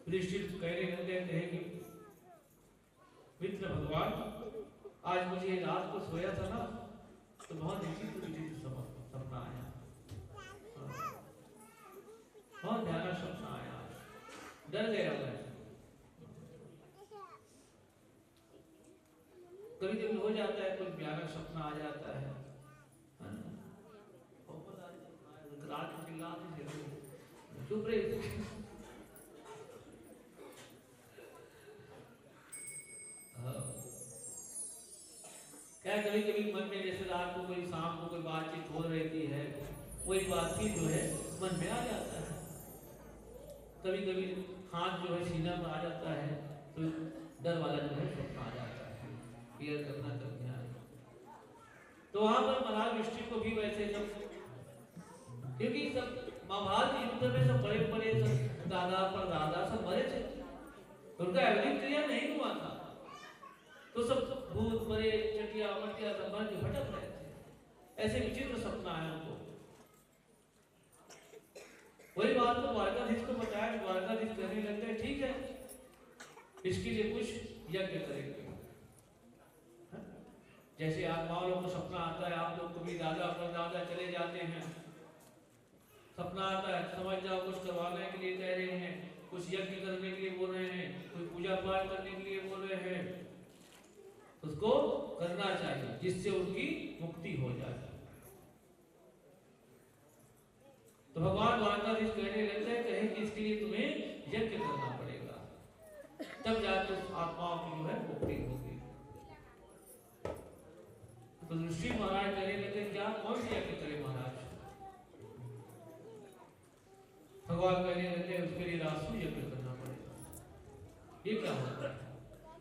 युधिष्ठिर कहने लग गए, कहे कि मित्र भगवान, आज मुझे रात को सोया था ना, तो बहुत विचित्र सपना आया, बहुत भयानक सपना आया, डर गया मैं। कभी कभी हो जाता है, कुछ भयानक सपना आ जाता है, रात में चिल्लाते थे, चुप रहे। क्या कभी कभी मन में जैसे रात को कोई शाम को कोई बातचीत हो रहती है, वही बातचीत जो है मन में आ जाता है। कभी कभी हाथ जो है सीना में आ जाता है, तो डर वाला जो है सपना आ जाता है, क्लियर करना कर दिया। तो वहां पर महाराज युधिष्ठिर को भी वैसे सब, क्योंकि सब महाभारत युद्ध में सब बड़े बड़े सब दादा परदादा सब मरे थे, उनका एवलिक क्रिया नहीं हुआ था, तो सब भूत बड़े चटिया मटिया सब बन के भटक रहे थे। ऐसे विचित्र सपना है उनको। वही बात को द्वारकाधीश को बताया, द्वारकाधीश कहने लग गए ठीक है, इसके लिए कुछ यज्ञ करेंगे। जैसे आत्माओं लोग को सपना आता है, आप लोग को भी दादा परदादा चले जाते हैं, सपना आता है, समझ जाओ कुछ करवाने के लिए कह रहे हैं, कुछ यज्ञ करने के लिए बोल रहे हैं, कोई पूजा पाठ करने के लिए बोल रहे हैं, उसको करना चाहिए जिससे उनकी मुक्ति हो जाए। तो भगवान द्वारकाधीश कहने लगते हैं, कहे कि इसके लिए तुम्हें यज्ञ करना पड़ेगा, तब जाकर उस आत्माओं की जो है मुक्ति होगी। तो ऋषि महाराज कहने लगे, क्या कौन सी यज्ञ करे महाराज? भगवान कहने लगे, उसके लिए रासु यज्ञ करना पड़ेगा। ये क्या होता है?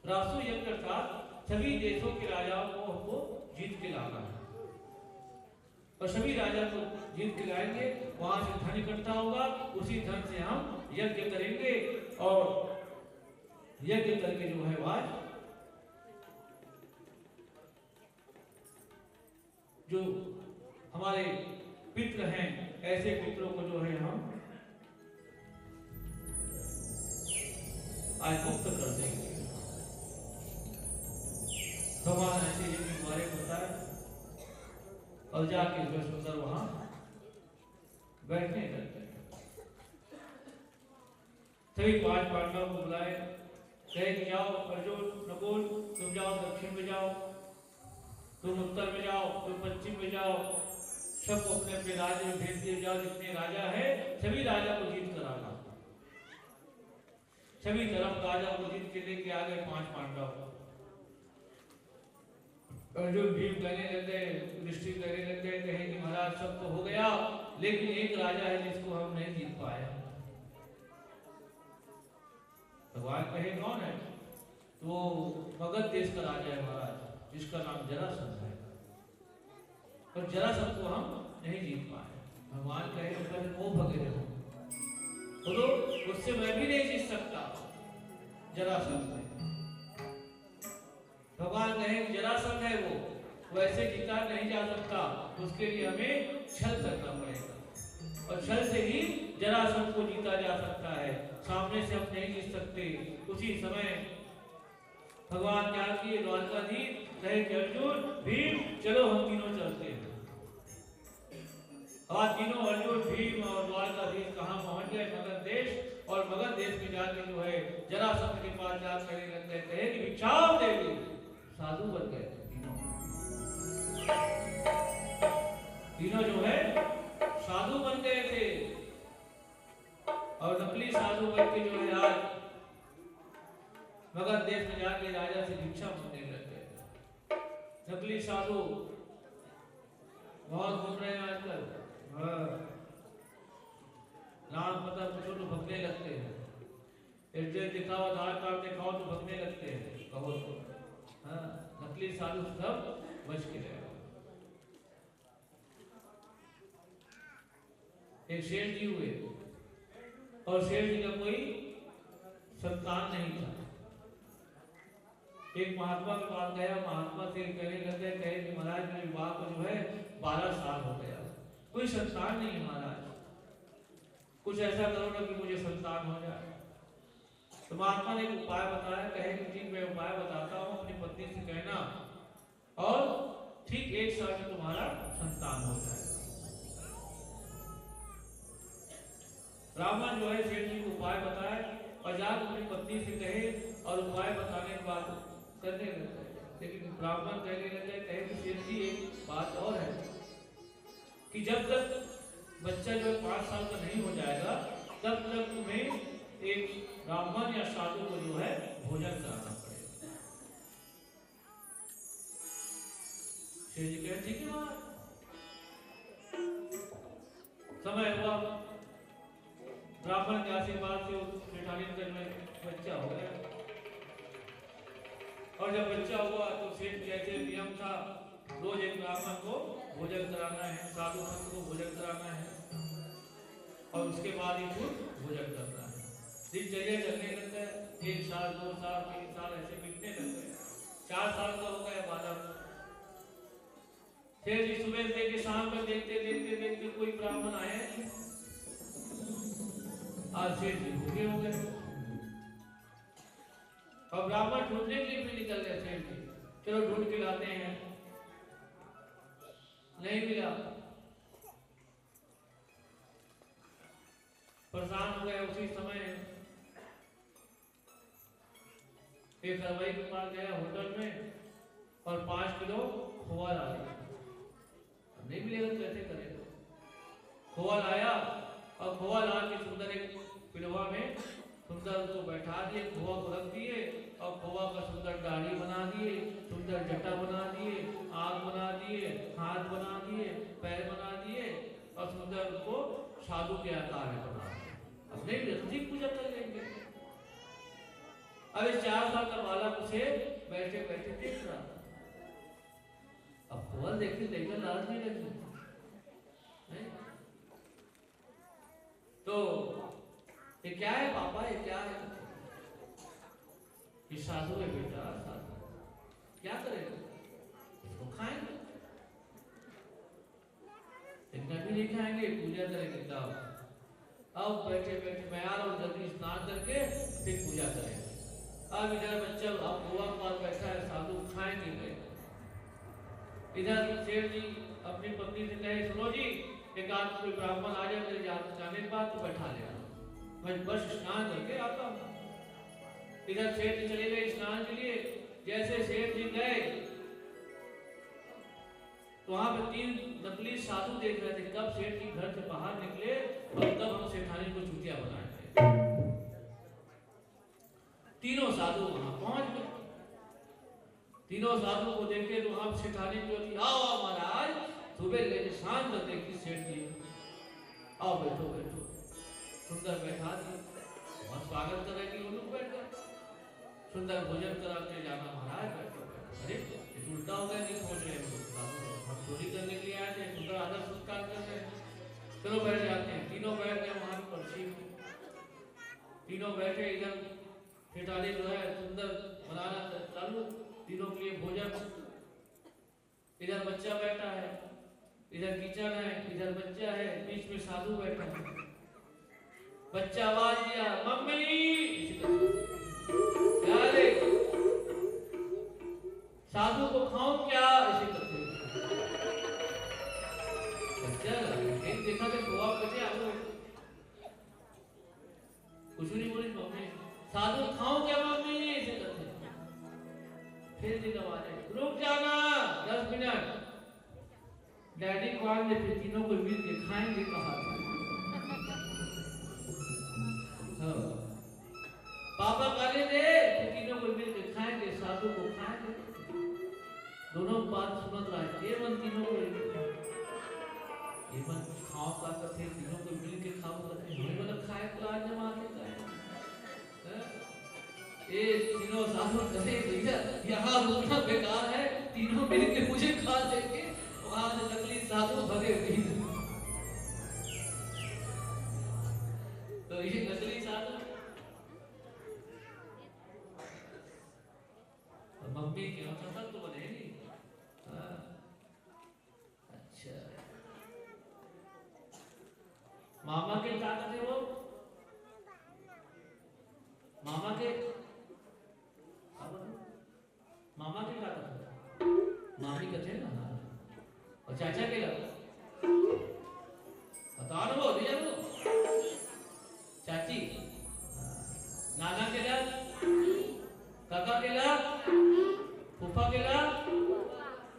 रासु यज्ञ अर्थात सभी देशों के राजाओं को हमको जीत के लाना है, और सभी राजा को जीत के लाएंगे, वहां से धन इकट्ठा होगा, उसी धन से हम यज्ञ करेंगे, और यज्ञ करके जो है आज जो हमारे पितृ हैं, ऐसे पितरों को जो है हम आज मुक्त कर देंगे। भगवान ऐसे यज्ञ द्वारे बताए, और जाके जो सुंदर वहां बैठने लगते। सभी 5 पांडवों को बुलाए, कहे कि जाओ अर्जुन नकुल, तुम जाओ दक्षिण में जाओ, तुम उत्तर में जाओ, तुम पश्चिम में जाओ, सबको अपने अपने राज्य में भेज दिए जाओ। जितने राजा है सभी राजा को जीत कर आना, सभी तरफ राजा को जीत के लेके आ गए 5 पांडव। अर्जुन भीम कहने लगे, युधिष्ठिर कहने लगे, कहे कि महाराज सब तो हो गया, लेकिन एक राजा है जिसको हम नहीं जीत पाए। भगवान कहे कौन है? तो मगध देश का राजा है महाराज, जिसका नाम जरासंध है, और जरासंध को हम नहीं जीत पाए। भगवान कहे वो भगे हो, तो उससे मैं भी नहीं जीत सकता जरासंध। भगवान कहे जरासंध है वो ऐसे जीता नहीं जा सकता, उसके लिए हमें छल करना पड़ेगा, और छल से ही जरासंध को जीता जा सकता है, सामने से हम नहीं जीत सकते। उसी समय भगवान क्या किए, द्वारकाधीश कहे कि अर्जुन भीम चलो हम तीनों चलते हैं। और तीनों अर्जुन भीम और द्वारकाधीश कहाँ पहुंच गए? मगध देश। और मगध देश में जाके जो है जरासंध के पास जाकर कहे कि भिक्षाम देवी, साधु बन गए तीनों जो है साधु बन गए थे, और नकली साधु बन के जो है आज मगध देश में जाके राजा से भिक्षा मांगने लग गए। नकली साधु बहुत घूम रहे हैं आजकल। हाँ, नाम पता पूछो तो भगने लगते हैं, एड्रेस दिखाओ, आधार कार्ड दिखाओ तो भगने लगते हैं, कहो तो। हाँ, नकली साधु सब बच के रहे। एक शेर जी हुए और शेर जी का कोई संतान नहीं था। एक महात्मा के पास गया, महात्मा से कहने लगे, कहे कि महाराज मेरे विवाह को जो है 12 साल हो गया, कोई संतान नहीं महाराज, कुछ ऐसा करो ना कि मुझे संतान हो जाए। तो महात्मा ने एक उपाय बताया, कहे कि ठीक मैं उपाय बताता हूँ, अपनी पत्नी से कहना और ठीक 1 साल में तुम्हारा संतान हो जाएगा। ब्राह्मण जो है शेर जी को उपाय बताए और जाकर अपनी पत्नी से कहे और उपाय बताने के बाद करने लगे। लेकिन ब्राह्मण कहने लगे, कहे कि शेर जी एक बात और है कि जब तक बच्चा जो 5 साल का नहीं हो जाएगा तब तक तुम्हें एक ब्राह्मण या साधु को जो है भोजन कराना पड़ेगा। शेर जी कहे ठीक है। समय हुआ, ब्राह्मण के आशीर्वाद से उस सेठानी में बच्चा हो गया। और जब बच्चा हुआ तो सेठ जैसे नियम था, रोज एक ब्राह्मण को भोजन कराना है, साधु संत को भोजन कराना है और उसके बाद ही खुद भोजन करना है। दिनचर्या चलने लगता है, 1 साल 2 साल 3 साल ऐसे बीतने लगते हैं। 4 साल का हो गया बालक। फिर जी सुबह से लेके शाम तक देखते देखते देखते कोई ब्राह्मण आए, आज सेठ जी भूखे हो गए और ब्राह्मण ढूंढने के लिए भी निकल गए। सेठ जी चलो ढूंढ के लाते हैं, नहीं मिला, परेशान हो गए। उसी समय एक हलवाई के पास गया होटल में और 5 किलो खोआ ला लिया। नहीं मिलेगा तो कैसे करेगा? खोआ लाया और खोआ ला के सुंदर एक पिलवा में सुंदर उसको बैठा दिए, खोआ को रख दिए और खोआ का सुंदर दाढ़ी बना दिए, सुंदर जटा बना दिए, आंख बना दिए, हाथ बना दिए, पैर बना दिए और सुंदर उसको साधु के आकार में बना दिया। अब नहीं रस्ती पूजा कर लेंगे। अब इस 4 साल का बालक उसे बैठे बैठे देख रहा था। अब खोआ देखते देखकर लालच नहीं लगी नहीं? तो ये क्या है पापा, ये क्या है? ये साधु है बेटा, साधु। क्या करेगा? इसको खाएंगे, इतना भी नहीं खाएंगे, पूजा करेंगे तब। अब बैठे बैठे मैं आ रहा हूँ, जल्दी स्नान करके फिर पूजा करेंगे। अब इधर बच्चा अब गोवा के पास बैठा है, साधु खाएंगे गए। इधर सेठ जी अपनी पत्नी से कहे, सुनो जी एक आध कोई ब्राह्मण आ जाए मेरे जाने के बाद तो बैठा लेना, मैं बस स्नान करके आता हूँ। इधर सेठ जी चले गए स्नान के लिए। जैसे सेठ जी गए तो वहां पे 3 नकली साधु देख रहे थे। कब सेठ जी घर से बाहर निकले और तब हम सेठानी को चुटिया बनाएंगे। तीनों साधु वहां पहुंच गए। तीनों साधु को देखे तो वहां सेठानी जो थी, आओ महाराज, सुबह लेके शाम तक देखी सेठ जी, आओ बैठो बैठो। सुंदर बैठा दी, बहुत स्वागत करेगी, वो लोग बैठ गए। सुंदर भोजन करा के जाना, महाराज बैठो बैठो। अरे ये उल्टा हो गया, नहीं सोच रहे हम चोरी करने के लिए आए थे, सुंदर आदर सत्कार कर रहे हैं। चलो बैठ जाते हैं। तीनों बैठ गए वहां पर्ची में, तीनों बैठे। इधर सेठानी जो है सुंदर बनाना चालू, तीनों के लिए भोजन। इधर बच्चा बैठा है, इधर किचन है, इधर बच्चा है, बीच में साधु बैठा है। बच्चा आवाज दिया, मम्मी। क्या रे, साधु को खाऊं क्या? ऐसे करते बच्चा एक देखा तो गोवा बचे आगे कुछ नहीं बोली मम्मी। साधु खाऊं क्या मम्मी? ऐसे करते। फिर दिन आवाज आई, रुक जाना 10 मिनट। डैडी को आने, फिर तीनों को मिल के खाएंगे कहा। पापा गाली दे, फिर तीनों को मिल के खाएंगे, साधु को खाएंगे। दोनों बात सुनत रहा, केवल तीनों को अरे भैया यहाँ रुकना बेकार है, तीनों मिलके मुझे खा देंगे। वहां से नकली साधु भगे भी। तो ये नकली साधु मम्मी के तो बनेगी। अच्छा, मामा के क्या करते वो? मामा के क्या करते? मामी कहते हैं ना। और चाचा के लगा बता दो वो दिया वो चाची, नाना के लग, काका के लग, फूफा के लग,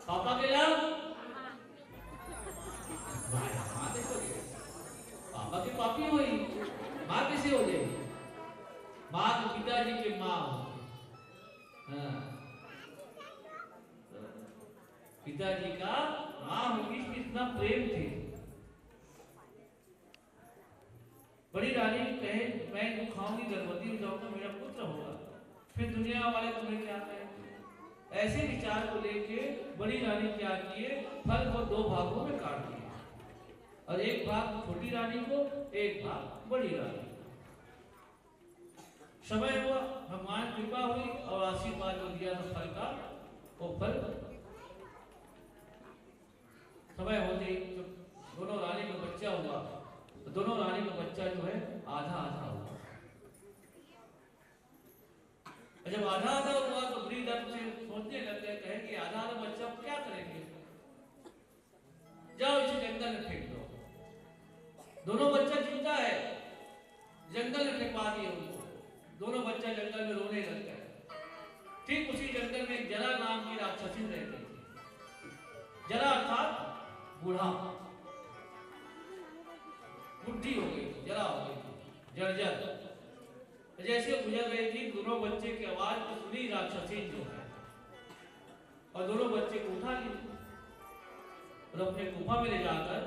पापा के लग। पापा की पापी हुई, माँ कैसे हो जाएगी? माँ तो पिताजी की माँ होगी। पिताजी का माँ होगी, इतना प्रेम थे। बड़ी रानी कहे मैं जो खाऊंगी गर्भवती हो जाऊंगा, मेरा पुत्र होगा, फिर दुनिया वाले तुम्हें क्या कहेंगे? ऐसे विचार को लेके बड़ी रानी क्या किए, फल को दो भागों में काट दिए, और एक भाग छोटी रानी को, एक भाग बड़ी रानी। समय हुआ, भगवान कृपा हुई और आशीर्वाद जो दिया था फल का, वो फल समय होते ही दोनों रानी का बच्चा हुआ, तो दोनों रानी का बच्चा जो है आधा आधा हुआ। जब आधा आधा हुआ तो बड़ी रानी से सोचने लग गए, कहे कि आधा आधा बच्चा क्या करेंगे, जाओ इसे जंगल में फेंक दो। दोनों बच्चा जिंदा है, जंगल में फेंकवा दिए उनको। दोनों बच्चा जंगल में रोने लग गए। ठीक उसी जंगल में जरा नाम की राक्षसी रहती थी। जरा अर्थात बूढ़ा, बुढ़ी हो गई, जरा हो गई, जर्जर। जैसे गुजर रही थी, दोनों बच्चे की आवाज को सुनी राक्षसी जो है, और दोनों बच्चे को उठा लिया और अपने गुफा में ले जाकर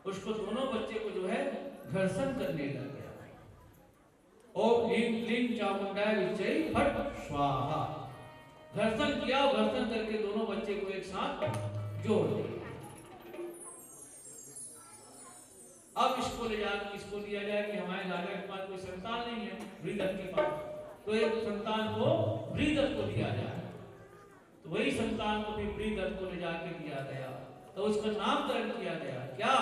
उसको, दोनों बच्चे को जो है घर्षण करने लग गया। ओम ह्रीं क्लीं चामुंडाय विच्चै फट स्वाहा। घर्षण किया, घर्षण करके दोनों बच्चे को एक साथ जोड़ दिया। अब इसको ले जाकर किसको दिया जाए कि हमारे राजा के पास कोई संतान नहीं है, वृहदत्त के पास, तो एक संतान को वृहदत्त को दिया जाए। तो वही संतान को फिर वृहदत्त को ले जाकर दिया गया, तो उसका नामकरण किया गया। क्या?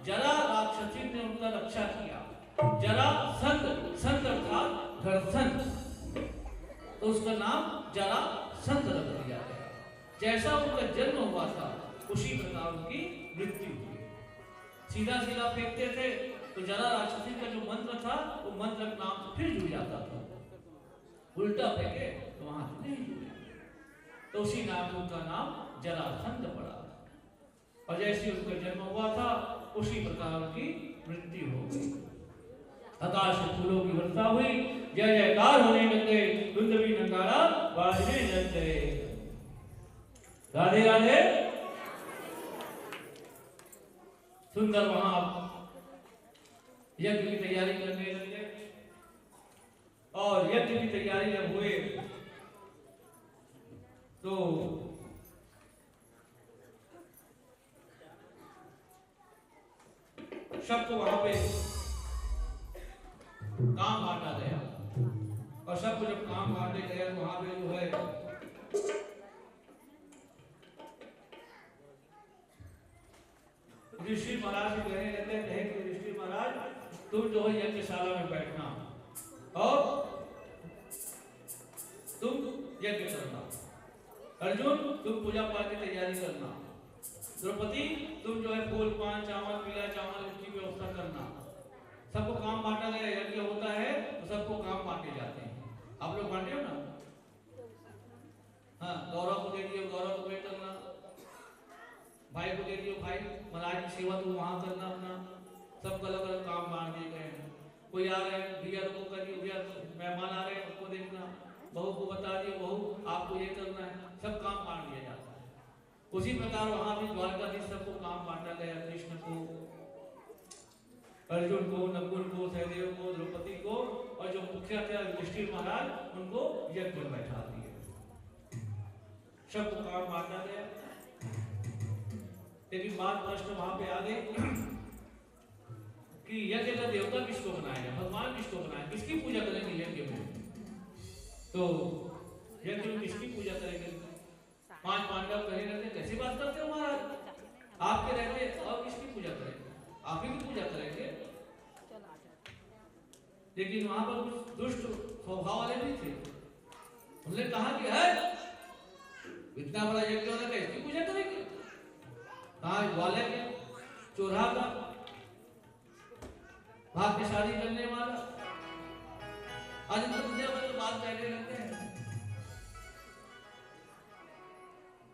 जरा राक्षसी ने उनका रक्षा किया। जरा संत अर्थात घर्षण, तो उसका नाम जरा संत रख दिया गया। जैसा उनका जन्म हुआ था उसी प्रकार उनकी मृत्यु हुई। सीधा सीधा फेंकते थे तो जरा राक्षसी का जो मंत्र था वो मंत्र का नाम फिर जुड़ जाता था, उल्टा फेंके तो वहां नहीं जुड़ा, तो उसी नाम उनका नाम जरासंध पड़ा। और जैसे उनका जन्म हुआ था उसी प्रकार उनकी मृत्यु हो गई। आकाश से फूलों की वर्षा हुई, जय जयकार होने लग गए, दुंदुभी नगाड़ा बाजने लग गए। राधे राधे। सुंदर वहां यज्ञ की तैयारी करने लगे, और यज्ञ की तैयारी जब हुए तो सबको वहां पे काम बांटा गया, और सबको जब काम बांटे गए वहां पे जो है ऋषि महाराज से कहने लगे, कहे कि ऋषि महाराज तुम जो है यज्ञशाला में बैठना और तुम यज्ञ करना, अर्जुन तुम पूजा पाठ की तैयारी करना, द्रौपदी तुम जो है फूल पान चावल पीला चावल की व्यवस्था करना। सबको काम बांटा गया। यज्ञ होता है तो सबको काम बांटे जाते हैं। आप लोग बांटे हो ना? हाँ, गौरव को दे दियो, गौरव को वेट करना, भाई को दे दियो, भाई महाराज की सेवा तो वहां करना अपना। सबको अलग अलग काम बांट दिए गए हैं। कोई आ रहे हैं, भैया को कर दियो, भैया मेहमान आ रहे हैं उनको देखना, बहू को बता दियो, बहू आपको ये करना है, सब काम बांट दिया जाता है। उसी प्रकार वहां भी द्वारकाधीश सबको काम बांटा गया। कृष्ण को, अर्जुन को, नकुल को, सहदेव को, द्रौपदी को, और जो मुखिया थे युधिष्ठिर महाराज उनको यज्ञ में बैठा दिए। सबको काट मारना गया। लेकिन बात प्रश्न वहां पे आ गए कि यज्ञ का देवता किसको बनाएगा, भगवान किसको बनाएगा, किसकी पूजा करेंगे यज्ञ में? तो यज्ञ में किसकी पूजा करेंगे? 5 पांडव कहे रहते, कैसी बात करते हो महाराज, आपके रहते और किसकी पूजा करेंगे? आप ही की पूजा करेंगे। लेकिन वहां पर कुछ दुष्ट स्वभाव वाले भी थे। उन्होंने कहा कि है इतना बड़ा यज्ञ होना है, इसकी पूजा करेंगे? कहा वाले के चोरा का भाग के शादी करने वाला, आज तो दुनिया में तो बात कहने लगते हैं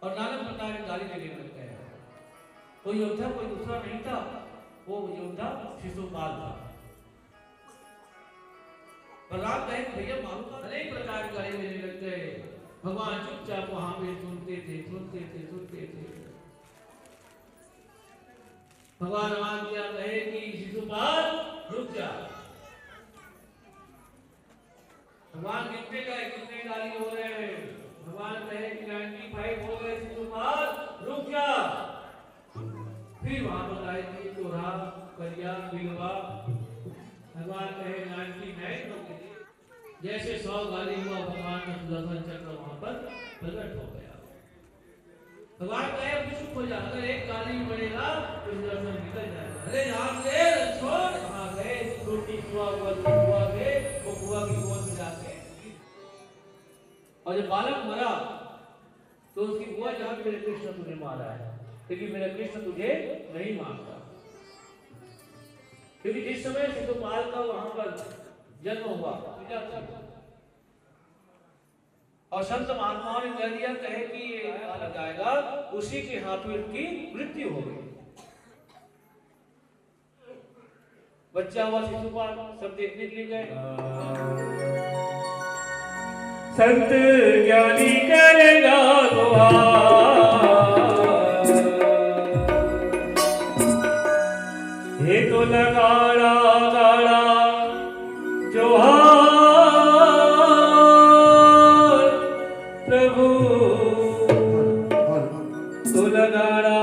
और नाना प्रकार की गाली देने लगते हैं। कोई योद्धा कोई दूसरा नहीं था, वो योद्धा शिशुपाल था। प्रहलाद कहे भैया मारू का अनेक प्रकार की गाली देने लग गए। भगवान चुपचाप वहां पे सुनते थे। भगवान मान दिया, कहे कि शिशुपाल रुक जा। भगवान गिनते गए कितने गाली हो रहे हैं। भगवान कहे कि 95 हो गए, शिशुपाल रुक जा। फिर वहां पर आए कि चोरा करिया बिलवा। भगवान कहे 99 हो गए। जैसे 100 गाली हुआ, भगवान का सुदर्शन चक्र वहां पर प्रकट हो गया। भगवान कहे अब चुप हो जा, अगर एक गाली बढ़ेगा तो सुदर्शन निकल जाएगा। अरे यहाँ से छोड़, वहां गए छोटी कुआ गए, वो कुआ की गोद में जाके और जब बालक मरा तो उसकी बुआ जहां मेरे कृष्ण तुझे मारा है, लेकिन मेरा कृष्ण तुझे नहीं मारता। क्योंकि जिस समय शिशुपाल का वहां पर जन्म हुआ और संत महात्माओं ने कह दिया, कहे कि ये बालक आएगा, उसी के हाथों इनकी मृत्यु हो गई। बच्चा हुआ शिशुपाल, सब देखने के लिए गए। संत ज्ञानी करेगा गुहार, ये तो लगाड़ा गाड़ा जोहार प्रभु, तो लगाड़ा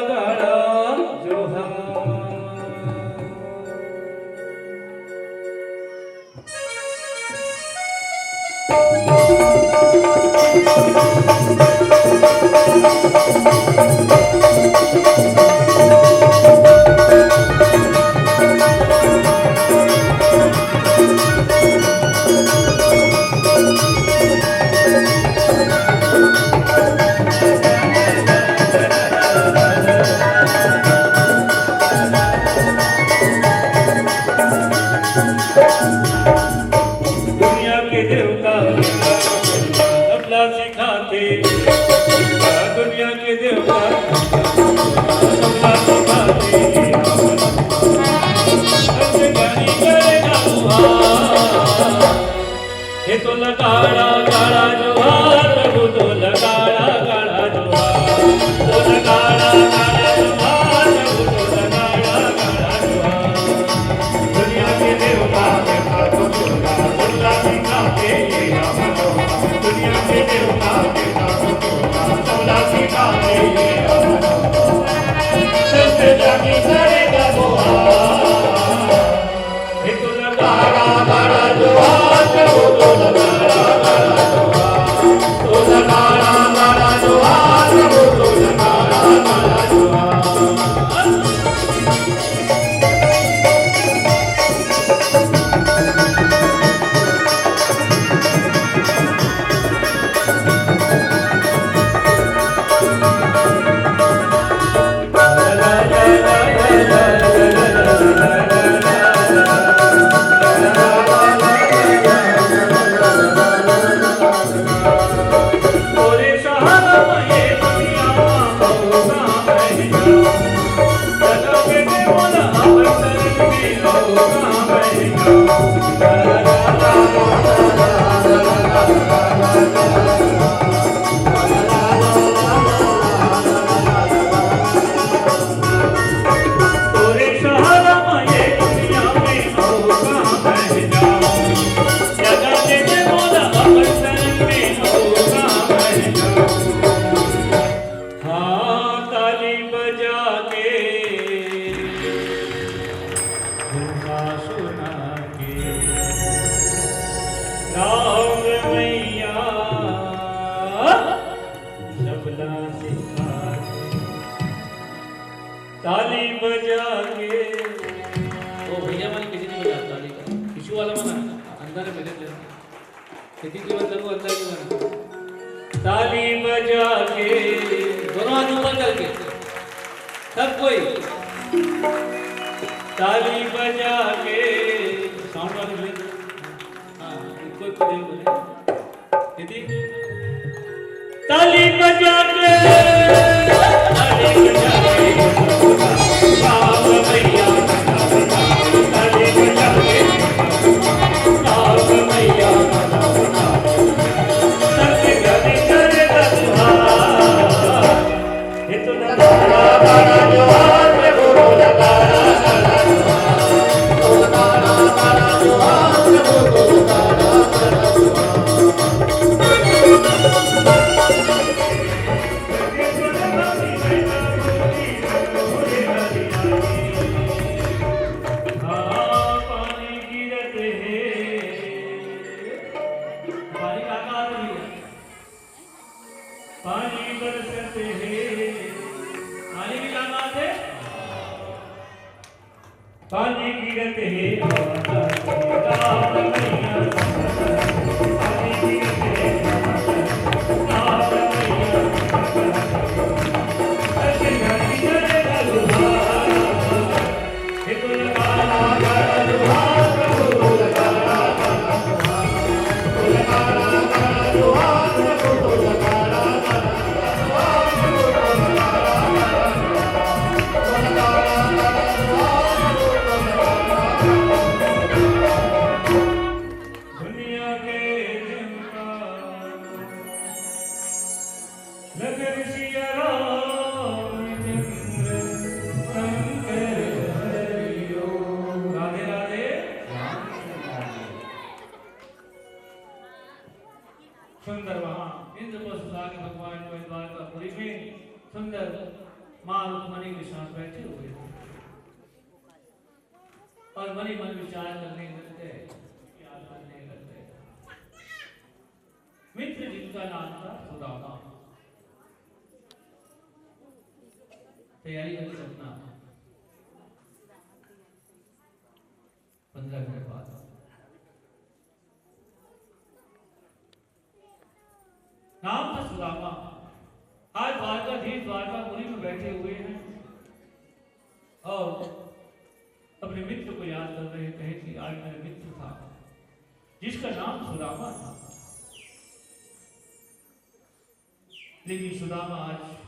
गाड़ा जोहार। दुनिया के देवता तबला सिखाते, दुनिया के देवता तबला सिखाते, गानी करेगा गुहार, ये तो लगाड़ा गाड़ा जोहार प्रभु, तो लगाड़ा गाड़ा जोहार, तो लगाड़ा गाड़ा जोहार प्रभु, तो लगाड़ा गाड़ा जोहार। दुनिया के देवता तबला सिखाते, दुनिया के देवता तबला सिखाते, सबसे जानी करेगा गुहार, ये तो लगाड़ा गाड़ा जोहार प्रभु, तो लगाड़ा गाड़ा जोहार, तो लगाड़ा गाड़ा जोहार प्रभु, तो लगाड़ा गाड़ा जोहार। ताली बजा के ओ भैया मैंने किसी ने बजा ताली का टिशू वाला बना अंदर है मेरे लिए किसी की बात करूं अंदर की बना ताली बजा के दोनों हाथ ऊपर करके सब कोई ताली बजा के साउंड वाले बोले हाँ कोई कोई बोले किसी ताली बजा के ताली बजा के साव मैया ताली बजा के साव मैया सत्य गति करे दसवा ये तो नगाड़ा जो हाथ में बोलो नगाड़ा जो हाथ में बोलो पानी बरसते हैं पानी की क्या बात है पानी गिरते हैं पानी गिरते सुंदर वहां इंद्र को सुधा के भगवान को द्वारकापुरी में सुंदर मां रुक्मणी के साथ बैठे हुए थे और मनी मन विचार करने लगते याद करने लगते मित्र जिनका नाम था सुदामा तैयारी करके रखना 15 मिनट बाद नाम था सुदामा आज द्वारकाधीश द्वारकापुरी में बैठे हुए हैं और अपने मित्र को याद कर रहे कहे कि आज मेरा मित्र था जिसका नाम सुदामा था लेकिन सुदामा आज